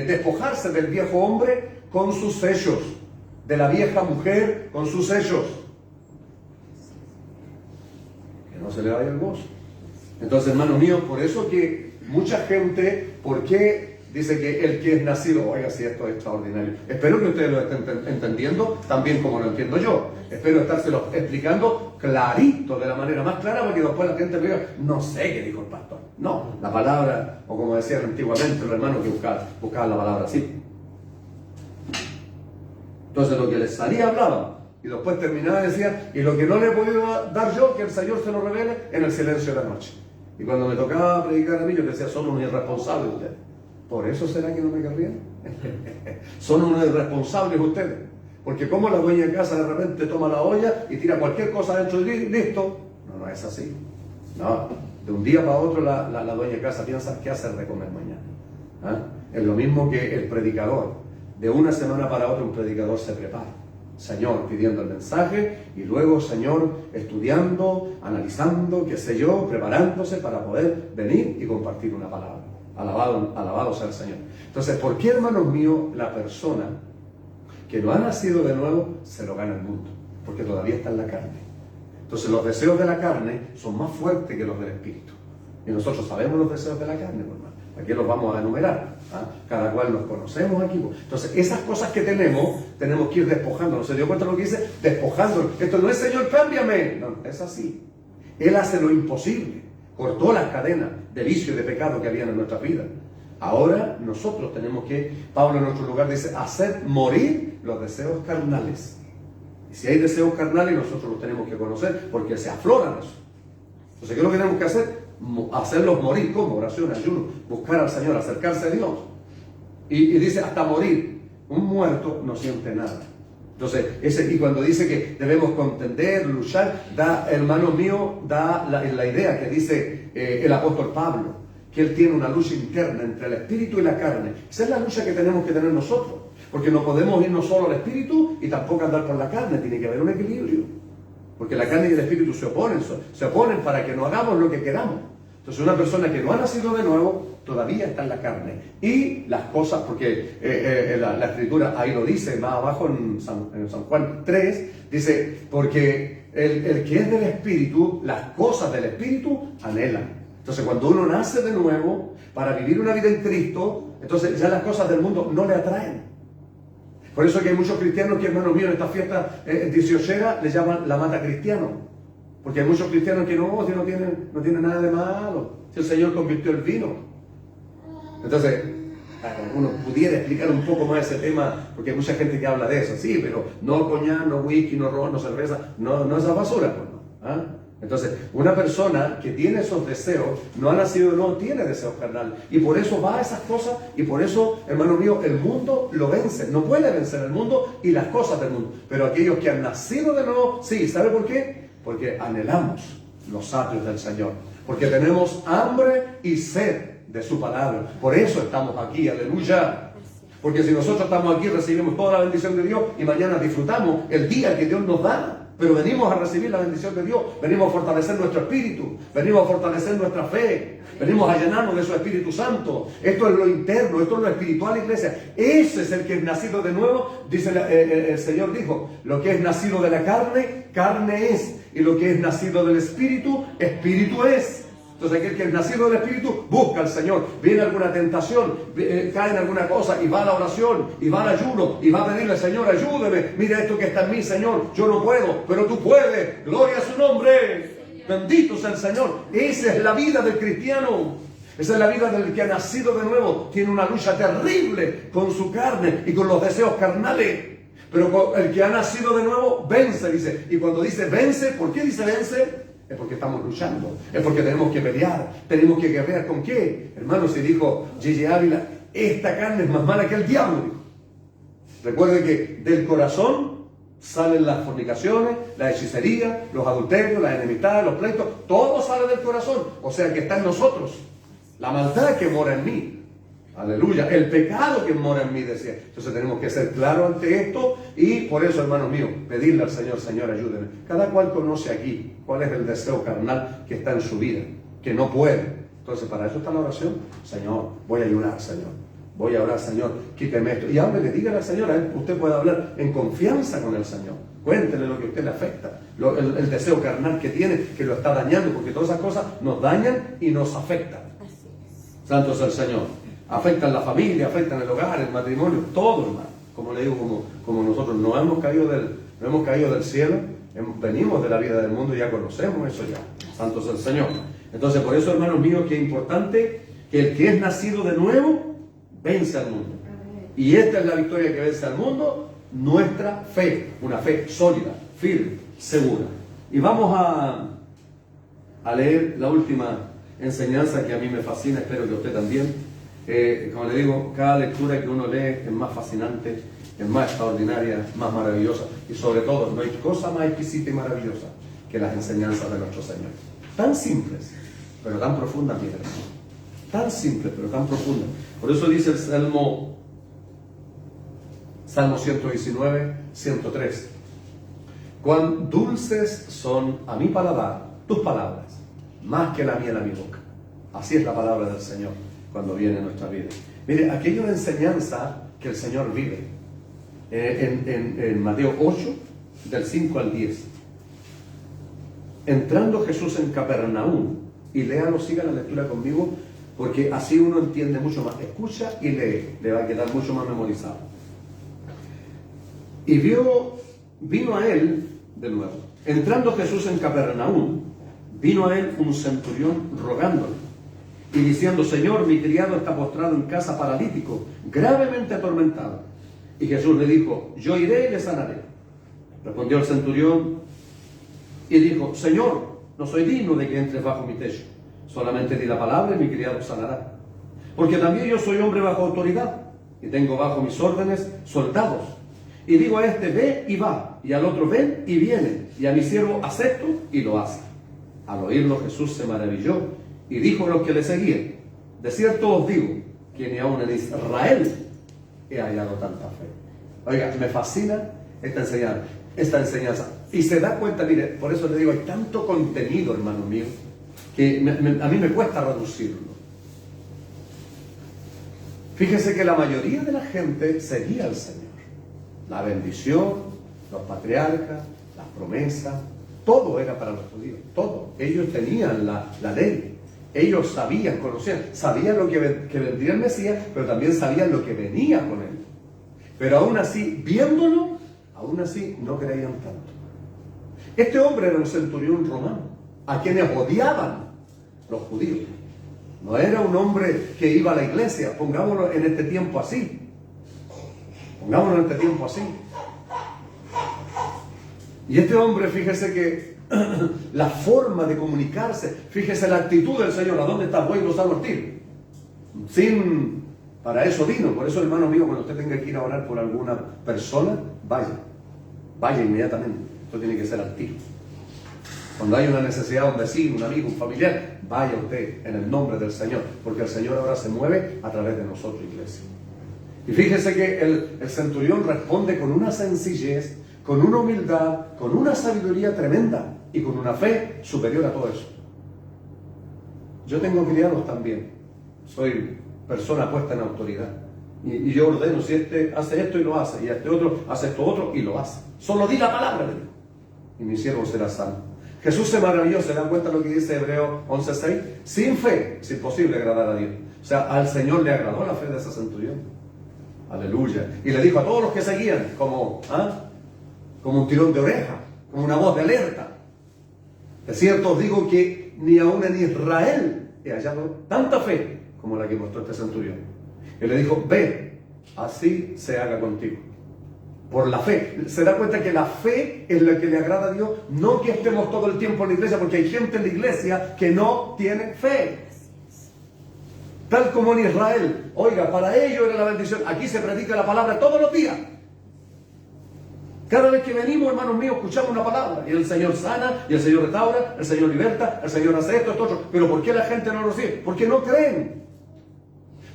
despojarse del viejo hombre con sus hechos, de la vieja mujer con sus hechos, que no se le vaya el gozo. Entonces, hermanos míos, por eso que mucha gente, ¿por qué dice que el que es nacido? Oiga, si esto es extraordinario. Espero que ustedes lo estén entendiendo tan bien como lo entiendo yo. Espero estárselo explicando clarito, de la manera más clara, porque después la gente diga, no sé qué dijo el pastor. No, la palabra, o como decían antiguamente los hermanos que buscaban la palabra así. Entonces, lo que les salía hablaban. Y después terminaba y decía, y lo que no le he podido dar yo, que el Señor se lo revele en el silencio de la noche. Y cuando me tocaba predicar a mí, yo decía, son unos irresponsables ustedes. ¿Por eso será que no me querrían? Son unos irresponsables ustedes. Porque como la dueña de casa de repente toma la olla y tira cualquier cosa dentro y listo. No es así. No, de un día para otro la dueña de casa piensa qué hacer de comer mañana. ¿Ah? Es lo mismo que el predicador. De una semana para otra un predicador se prepara. Señor, pidiendo el mensaje y luego, Señor, estudiando, analizando, qué sé yo, preparándose para poder venir y compartir una palabra. Alabado sea el Señor. Entonces, ¿por qué, hermanos míos, la persona que no ha nacido de nuevo se lo gana el mundo? Porque todavía está en la carne. Entonces, los deseos de la carne son más fuertes que los del Espíritu. Y nosotros sabemos los deseos de la carne, hermano. Aquí los vamos a enumerar. ¿Ah? Cada cual nos conocemos aquí. Entonces, esas cosas que tenemos que ir despojando. ¿No se dio cuenta lo que dice? Despojando. Esto no es, Señor, cámbiame. No, es así. Él hace lo imposible. Cortó las cadenas de vicio y de pecado que habían en nuestra vida. Ahora nosotros tenemos que, Pablo en otro lugar dice, hacer morir los deseos carnales. Y si hay deseos carnales, nosotros los tenemos que conocer porque se afloran eso. Entonces, ¿qué es lo que tenemos que hacer? Hacerlos morir. ¿Cómo? Oración, ayuno, buscar al Señor, acercarse a Dios. Y dice hasta morir. Un muerto no siente nada. Entonces, y cuando dice que debemos contender, luchar, hermano mío, da la idea que dice el apóstol Pablo, que él tiene una lucha interna entre el espíritu y la carne. Esa es la lucha que tenemos que tener nosotros, porque no podemos irnos solo al espíritu y tampoco andar por la carne, tiene que haber un equilibrio, porque la carne y el espíritu se oponen para que no hagamos lo que queramos. Entonces, una persona que no ha nacido de nuevo todavía está en la carne. Y las cosas, porque la escritura ahí lo dice, más abajo en San Juan 3, dice, porque el que es del Espíritu, las cosas del Espíritu anhelan. Entonces cuando uno nace de nuevo, para vivir una vida en Cristo, entonces ya las cosas del mundo no le atraen. Por eso que hay muchos cristianos que, hermanos míos, en esta fiesta 18 le llaman la mata cristiano. Porque hay muchos cristianos que no tienen nada de malo. Si el Señor convirtió el vino. Entonces, uno pudiera explicar un poco más ese tema, porque hay mucha gente que habla de eso. Sí, pero no coñac, no whisky, no ron, no cerveza, no esa basura. Pues no. ¿Ah? Entonces, una persona que tiene esos deseos, no ha nacido de nuevo, tiene deseos carnales. Y por eso va a esas cosas, y por eso, hermano mío, el mundo lo vence. No puede vencer el mundo y las cosas del mundo. Pero aquellos que han nacido de nuevo, sí, ¿sabe por qué? Porque anhelamos los atrios del Señor. Porque tenemos hambre y sed de su palabra. Por eso estamos aquí, aleluya. Porque si nosotros estamos aquí, recibimos toda la bendición de Dios y mañana disfrutamos el día que Dios nos da. Pero venimos a recibir la bendición de Dios, venimos a fortalecer nuestro espíritu, venimos a fortalecer nuestra fe, venimos a llenarnos de su Espíritu Santo. Esto es lo interno, esto es lo espiritual, iglesia. Ese es el que es nacido de nuevo. Dice el Señor dijo, lo que es nacido de la carne, carne es. Y lo que es nacido del Espíritu, Espíritu es. Entonces aquel que es nacido del Espíritu busca al Señor. Viene alguna tentación, cae en alguna cosa y va a la oración, y va al ayuno, y va a pedirle, Señor, ayúdeme. Mira esto que está en mí, Señor. Yo no puedo, pero tú puedes. Gloria a su nombre. Bendito sea el Señor. Esa es la vida del cristiano. Esa es la vida del que ha nacido de nuevo. Tiene una lucha terrible con su carne y con los deseos carnales. Pero el que ha nacido de nuevo vence, dice. Y cuando dice vence, ¿por qué dice vence? Es porque estamos luchando, es porque tenemos que pelear, tenemos que guerrear. ¿Con qué? Hermanos, si dijo J.J. Ávila, esta carne es más mala que el diablo, dijo. Recuerden que del corazón salen las fornicaciones, la hechicería, los adulterios, las enemistades, los pleitos, todo sale del corazón, o sea que está en nosotros. La maldad que mora en mí. Aleluya, el pecado que mora en mí, decía. Entonces tenemos que ser claros ante esto y por eso, hermanos míos, pedirle al Señor, Señor, ayúdeme. Cada cual conoce aquí cuál es el deseo carnal que está en su vida, que no puede. Entonces para eso está la oración. Señor, voy a ayunar, Señor. Voy a orar, Señor, quíteme esto. Y háblele, dígale al Señor, usted puede hablar en confianza con el Señor. Cuéntele lo que a usted le afecta, el deseo carnal que tiene, que lo está dañando, porque todas esas cosas nos dañan y nos afectan. Santo es el Señor. Afectan la familia, afectan el hogar, el matrimonio, todo, hermano. Como le digo, como nosotros no hemos caído del cielo, venimos de la vida del mundo y ya conocemos eso ya. Santo es el Señor. Entonces, por eso, hermanos míos, que es importante que el que es nacido de nuevo vence al mundo. Y esta es la victoria que vence al mundo, nuestra fe, una fe sólida, firme, segura. Y vamos a leer la última enseñanza que a mí me fascina, espero que a usted también. Como le digo, cada lectura que uno lee es más fascinante, es más extraordinaria, más maravillosa. Y sobre todo, no hay cosa más exquisita y maravillosa que las enseñanzas de nuestro Señor. Tan simples, pero tan profundas, mi hermano. Tan simples, pero tan profundas. Por eso dice el Salmo 119, 103. Cuán dulces son a mi paladar tus palabras, más que la miel a mi boca. Así es la palabra del Señor cuando viene en nuestra vida. Mire, aquello de enseñanza que el Señor vive en Mateo 8, del 5 al 10. Entrando Jesús en Capernaum, y léalo, siga la lectura conmigo, porque así uno entiende mucho más. Escucha y lee, le va a quedar mucho más memorizado. Y vino a él, de nuevo, entrando Jesús en Capernaum, vino a él un centurión rogándole y diciendo, Señor, mi criado está postrado en casa paralítico, gravemente atormentado. Y Jesús le dijo, yo iré y le sanaré. Respondió el centurión y dijo, Señor, no soy digno de que entres bajo mi techo, solamente di la palabra y mi criado sanará. Porque también yo soy hombre bajo autoridad y tengo bajo mis órdenes soldados. Y digo a este, ve y va, y al otro, ven y viene, y a mi siervo acepto y lo hace. Al oírlo Jesús se maravilló y dijo a los que le seguían, de cierto os digo, que ni aún en Israel he hallado tanta fe. Oiga, me fascina esta enseñanza. Y se da cuenta, mire, por eso le digo, hay tanto contenido, hermano mío, que a mí me cuesta reducirlo. Fíjese que la mayoría de la gente seguía al Señor. La bendición, los patriarcas, las promesas, todo era para los judíos, todo. Ellos tenían la ley, ellos sabían, conocían, sabían lo que vendría el Mesías, pero también sabían lo que venía con él. Pero aún así, viéndolo, aún así no creían tanto. Este hombre era un centurión romano, a quienes odiaban los judíos. No era un hombre que iba a la iglesia, pongámoslo en este tiempo así. Pongámoslo en este tiempo así. Y este hombre, fíjese que la forma de comunicarse, fíjese la actitud del Señor, ¿a dónde está? Voy y los hago partir. Para eso vino. Por eso, hermano mío, cuando usted tenga que ir a orar por alguna persona, vaya inmediatamente. Esto tiene que ser al tiro. Cuando hay una necesidad, un vecino, un amigo, un familiar, vaya usted en el nombre del Señor, porque el Señor ahora se mueve a través de nosotros, iglesia. Y fíjese que el centurión responde con una sencillez, con una humildad, con una sabiduría tremenda y con una fe superior a todo eso. Yo tengo criados también, soy persona puesta en autoridad. Y yo ordeno, si este hace esto y lo hace, y este otro hace esto otro y lo hace. Solo di la palabra, le digo, y mi siervo será salvo. Jesús se maravilló, ¿se dan cuenta lo que dice Hebreos 11:6? Sin fe es imposible agradar a Dios. O sea, al Señor le agradó la fe de ese centurión. Aleluya. Y le dijo a todos los que seguían, como un tirón de oreja, como una voz de alerta: de cierto os digo que ni aún en Israel he hallado tanta fe como la que mostró este centurión. Y le dijo: ve, así se haga contigo. Por la fe. Se da cuenta que la fe es la que le agrada a Dios, no que estemos todo el tiempo en la iglesia, porque hay gente en la iglesia que no tiene fe. Tal como en Israel. Oiga, para ellos era la bendición. Aquí se predica la palabra todos los días. Cada vez que venimos, hermanos míos, escuchamos una palabra. Y el Señor sana, y el Señor restaura, el Señor liberta, el Señor hace esto, otro. Pero ¿por qué la gente no lo sigue? Porque no creen.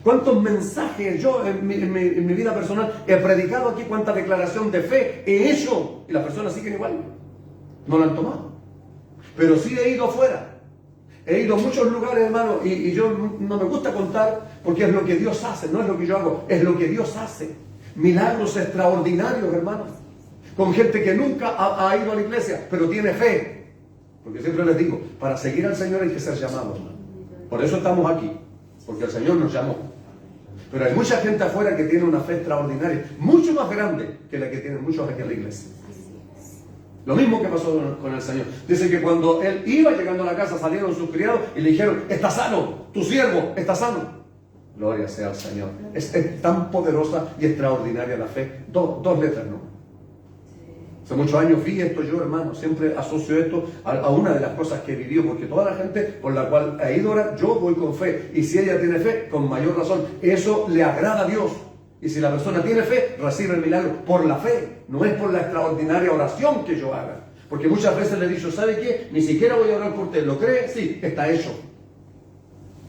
¿Cuántos mensajes yo en mi vida personal he predicado aquí? ¿Cuánta declaración de fe he hecho? Y las personas siguen igual. No la han tomado. Pero sí he ido afuera. He ido a muchos lugares, hermano, y yo no me gusta contar, porque es lo que Dios hace, no es lo que yo hago, es lo que Dios hace. Milagros extraordinarios, hermanos. Con gente que nunca ha ido a la iglesia, pero tiene fe. Porque siempre les digo, para seguir al Señor hay que ser llamados, hermano. Por eso estamos aquí, porque el Señor nos llamó. Pero hay mucha gente afuera que tiene una fe extraordinaria, mucho más grande que la que tienen muchos aquí en la iglesia. Lo mismo que pasó con el Señor. Dice que cuando Él iba llegando a la casa, salieron sus criados y le dijeron: está sano, tu siervo está sano. Gloria sea al Señor. Es tan poderosa y extraordinaria la fe. Dos letras, ¿no? Hace muchos años vi esto yo, hermano. Siempre asocio esto a una de las cosas que vivió, porque toda la gente con la cual ha ido ahora, yo voy con fe. Y si ella tiene fe, con mayor razón. Eso le agrada a Dios. Y si la persona tiene fe, recibe el milagro por la fe. No es por la extraordinaria oración que yo haga. Porque muchas veces le he dicho: ¿sabe qué? Ni siquiera voy a orar por usted. ¿Lo cree? Sí, está hecho.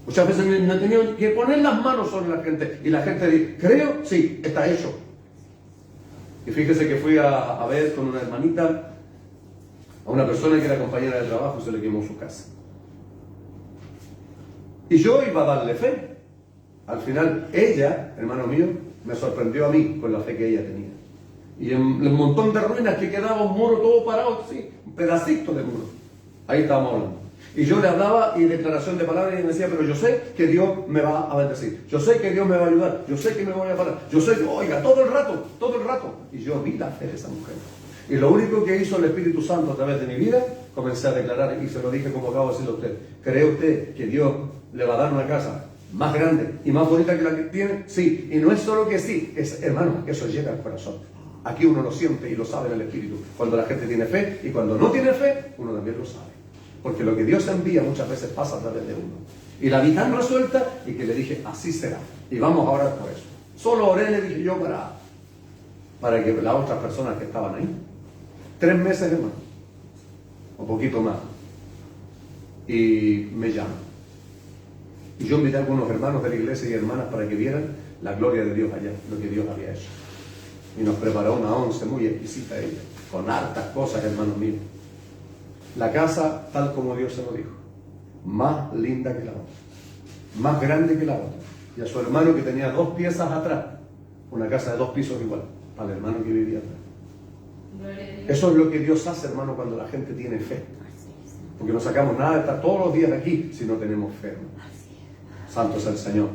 Muchas veces me he tenido que poner las manos sobre la gente. Y la gente dice: ¿creo? Sí, está hecho. Y fíjese que fui a ver con una hermanita a una persona que era compañera de trabajo, se le quemó su casa. Y yo iba a darle fe. Al final, ella, hermano mío, me sorprendió a mí con la fe que ella tenía. Y en un montón de ruinas que quedaba un muro todo parado, sí, un pedacito de muro. Ahí estábamos hablando. Y yo le hablaba y declaración de palabras y me decía: pero yo sé que Dios me va a bendecir. Yo sé que Dios me va a ayudar. Yo sé que me voy a parar. Yo sé que, oiga, todo el rato. Y yo vi la fe de esa mujer. Y lo único que hizo el Espíritu Santo a través de mi vida, comencé a declarar, y se lo dije como acabo de decirle a usted: ¿cree usted que Dios le va a dar una casa más grande y más bonita que la que tiene? Sí. Y no es solo que sí, es, hermano, eso llega al corazón. Aquí uno lo siente y lo sabe en el Espíritu. Cuando la gente tiene fe, y cuando no tiene fe, uno también lo sabe. Porque lo que Dios envía muchas veces pasa a través de uno. Y la vi tan resuelta, y que le dije: así será. Y vamos a orar por eso. Solo oré, le dije yo, para que las otras personas que estaban ahí. 3 meses, hermano. Un poquito más. Y me llaman. Y yo invité a algunos hermanos de la iglesia y hermanas para que vieran la gloria de Dios allá, lo que Dios había hecho. Y nos preparó una once muy exquisita ella, con hartas cosas, hermanos míos. La casa, tal como Dios se lo dijo, más linda que la otra, más grande que la otra, y a su hermano que tenía 2 piezas atrás, una casa de 2 pisos igual, al hermano que vivía atrás. Eso es lo que Dios hace, hermano, cuando la gente tiene fe. Porque no sacamos nada de estar todos los días aquí si no tenemos fe, hermano. Santo es el Señor.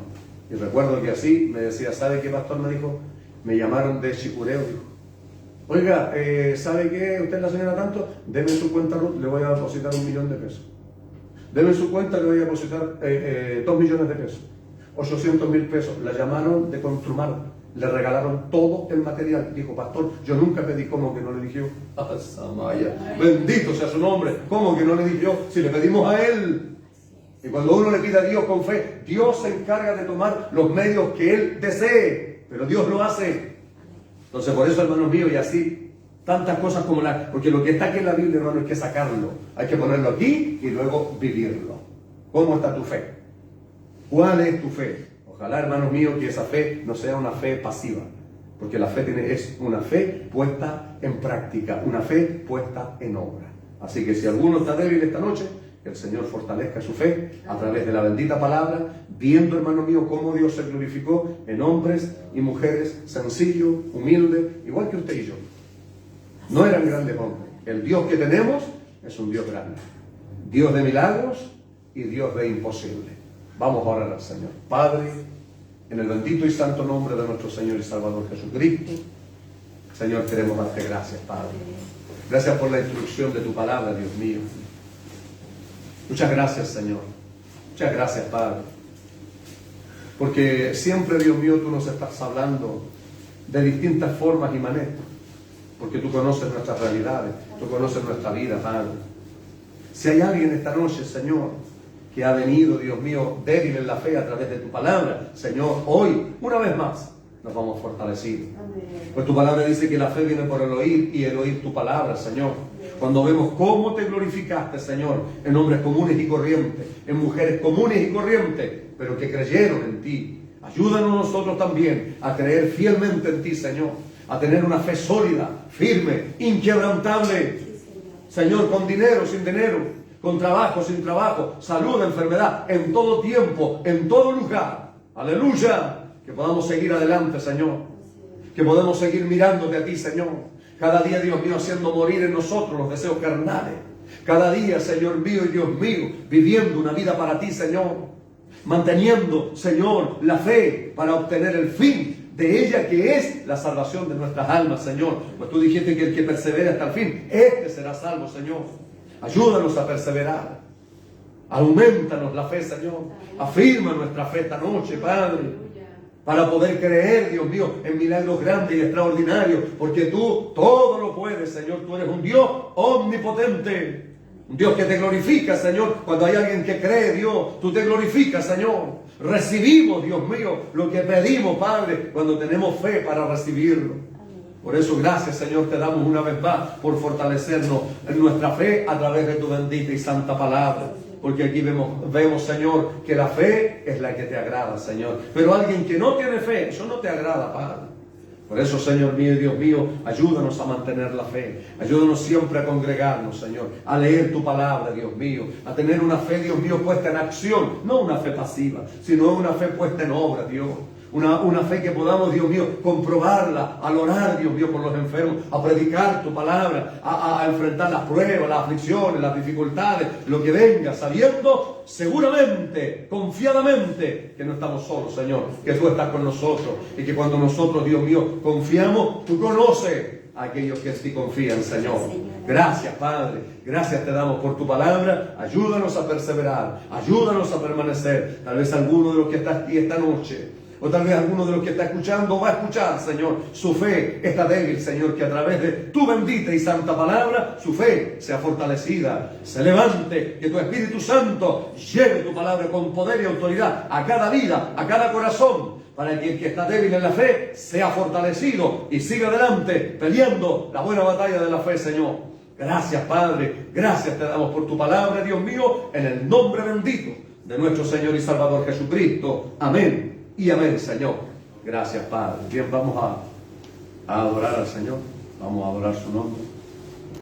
Y recuerdo que así me decía, ¿sabe qué, pastor? Me dijo, me llamaron de Chicureo, dijo. Oiga, ¿sabe qué? Usted es la señora tanto, deme su cuenta Ruth, le voy a depositar $1.000.000 de pesos. Deme su cuenta, le voy a depositar 2 millones de pesos. 800.000 pesos. La llamaron de Construmar, le regalaron todo el material. Dijo, pastor, yo nunca pedí. ¿Cómo que no le dije yo? ¡Ah, Samaya! Bendito sea su nombre. ¿Cómo que no le dije yo? Si le pedimos a Él. Y cuando uno le pide a Dios con fe, Dios se encarga de tomar los medios que Él desee. Pero Dios lo hace. Entonces, por eso, hermanos míos, y así, tantas cosas como porque lo que está aquí en la Biblia, hermano, hay que sacarlo. Hay que ponerlo aquí y luego vivirlo. ¿Cómo está tu fe? ¿Cuál es tu fe? Ojalá, hermanos míos, que esa fe no sea una fe pasiva. Porque la fe es una fe puesta en práctica, una fe puesta en obra. Así que si alguno está débil esta noche, que el Señor fortalezca su fe a través de la bendita palabra, viendo, hermano mío, cómo Dios se glorificó en hombres y mujeres sencillos, humildes, igual que usted y yo. No eran grandes hombres. El Dios que tenemos es un Dios grande. Dios de milagros y Dios de imposible. Vamos a orar al Señor. Padre, en el bendito y santo nombre de nuestro Señor y Salvador Jesucristo, Señor, queremos darte gracias, Padre. Gracias por la instrucción de tu palabra, Dios mío. Muchas gracias, Señor. Muchas gracias, Padre. Porque siempre, Dios mío, tú nos estás hablando de distintas formas y maneras. Porque tú conoces nuestras realidades, tú conoces nuestra vida, Padre. Si hay alguien esta noche, Señor, que ha venido, Dios mío, débil en la fe a través de tu palabra, Señor, hoy, una vez más, nos vamos fortalecidos. Pues tu palabra dice que la fe viene por el oír y el oír tu palabra, Señor. Cuando vemos cómo te glorificaste, Señor, en hombres comunes y corrientes, en mujeres comunes y corrientes, pero que creyeron en ti. Ayúdanos nosotros también a creer fielmente en ti, Señor, a tener una fe sólida, firme, inquebrantable. Señor, con dinero, sin dinero, con trabajo, sin trabajo, salud, enfermedad, en todo tiempo, en todo lugar. Aleluya. Que podamos seguir adelante, Señor. Que podamos seguir mirándote a ti, Señor. Cada día, Dios mío, haciendo morir en nosotros los deseos carnales. Cada día, Señor mío y Dios mío, viviendo una vida para ti, Señor. Manteniendo, Señor, la fe para obtener el fin de ella, que es la salvación de nuestras almas, Señor. Pues tú dijiste que el que persevera hasta el fin, este será salvo, Señor. Ayúdanos a perseverar. Aumentanos la fe, Señor. Afirma nuestra fe esta noche, Padre. Para poder creer, Dios mío, en milagros grandes y extraordinarios. Porque tú todo lo puedes, Señor. Tú eres un Dios omnipotente. Un Dios que te glorifica, Señor. Cuando hay alguien que cree, Dios, tú te glorificas, Señor. Recibimos, Dios mío, lo que pedimos, Padre, cuando tenemos fe para recibirlo. Por eso, gracias, Señor, te damos una vez más por fortalecernos en nuestra fe a través de tu bendita y santa palabra. Porque aquí vemos, Señor, que la fe es la que te agrada, Señor. Pero alguien que no tiene fe, eso no te agrada, Padre. Por eso, Señor mío y Dios mío, ayúdanos a mantener la fe. Ayúdanos siempre a congregarnos, Señor. A leer tu palabra, Dios mío. A tener una fe, Dios mío, puesta en acción. No una fe pasiva, sino una fe puesta en obra, Dios. Una fe que podamos, Dios mío, comprobarla, al orar, Dios mío, por los enfermos, a predicar tu palabra, a enfrentar las pruebas, las aflicciones, las dificultades, lo que venga, sabiendo seguramente, confiadamente, que no estamos solos, Señor, que tú estás con nosotros y que cuando nosotros, Dios mío, confiamos, tú conoces a aquellos que en ti confían, Señor. Gracias, Padre. Gracias te damos por tu palabra. Ayúdanos a perseverar, ayúdanos a permanecer. Tal vez alguno de los que está aquí esta noche, o tal vez alguno de los que está escuchando va a escuchar, Señor, su fe está débil, Señor, que a través de tu bendita y santa palabra, su fe sea fortalecida, se levante, que tu Espíritu Santo lleve tu palabra con poder y autoridad a cada vida, a cada corazón, para que el que está débil en la fe sea fortalecido y siga adelante peleando la buena batalla de la fe, Señor. Gracias, Padre, gracias te damos por tu palabra, Dios mío, en el nombre bendito de nuestro Señor y Salvador Jesucristo. Amén. Y amén, Señor. Gracias, Padre. Bien, vamos a adorar al Señor. Vamos a adorar su nombre.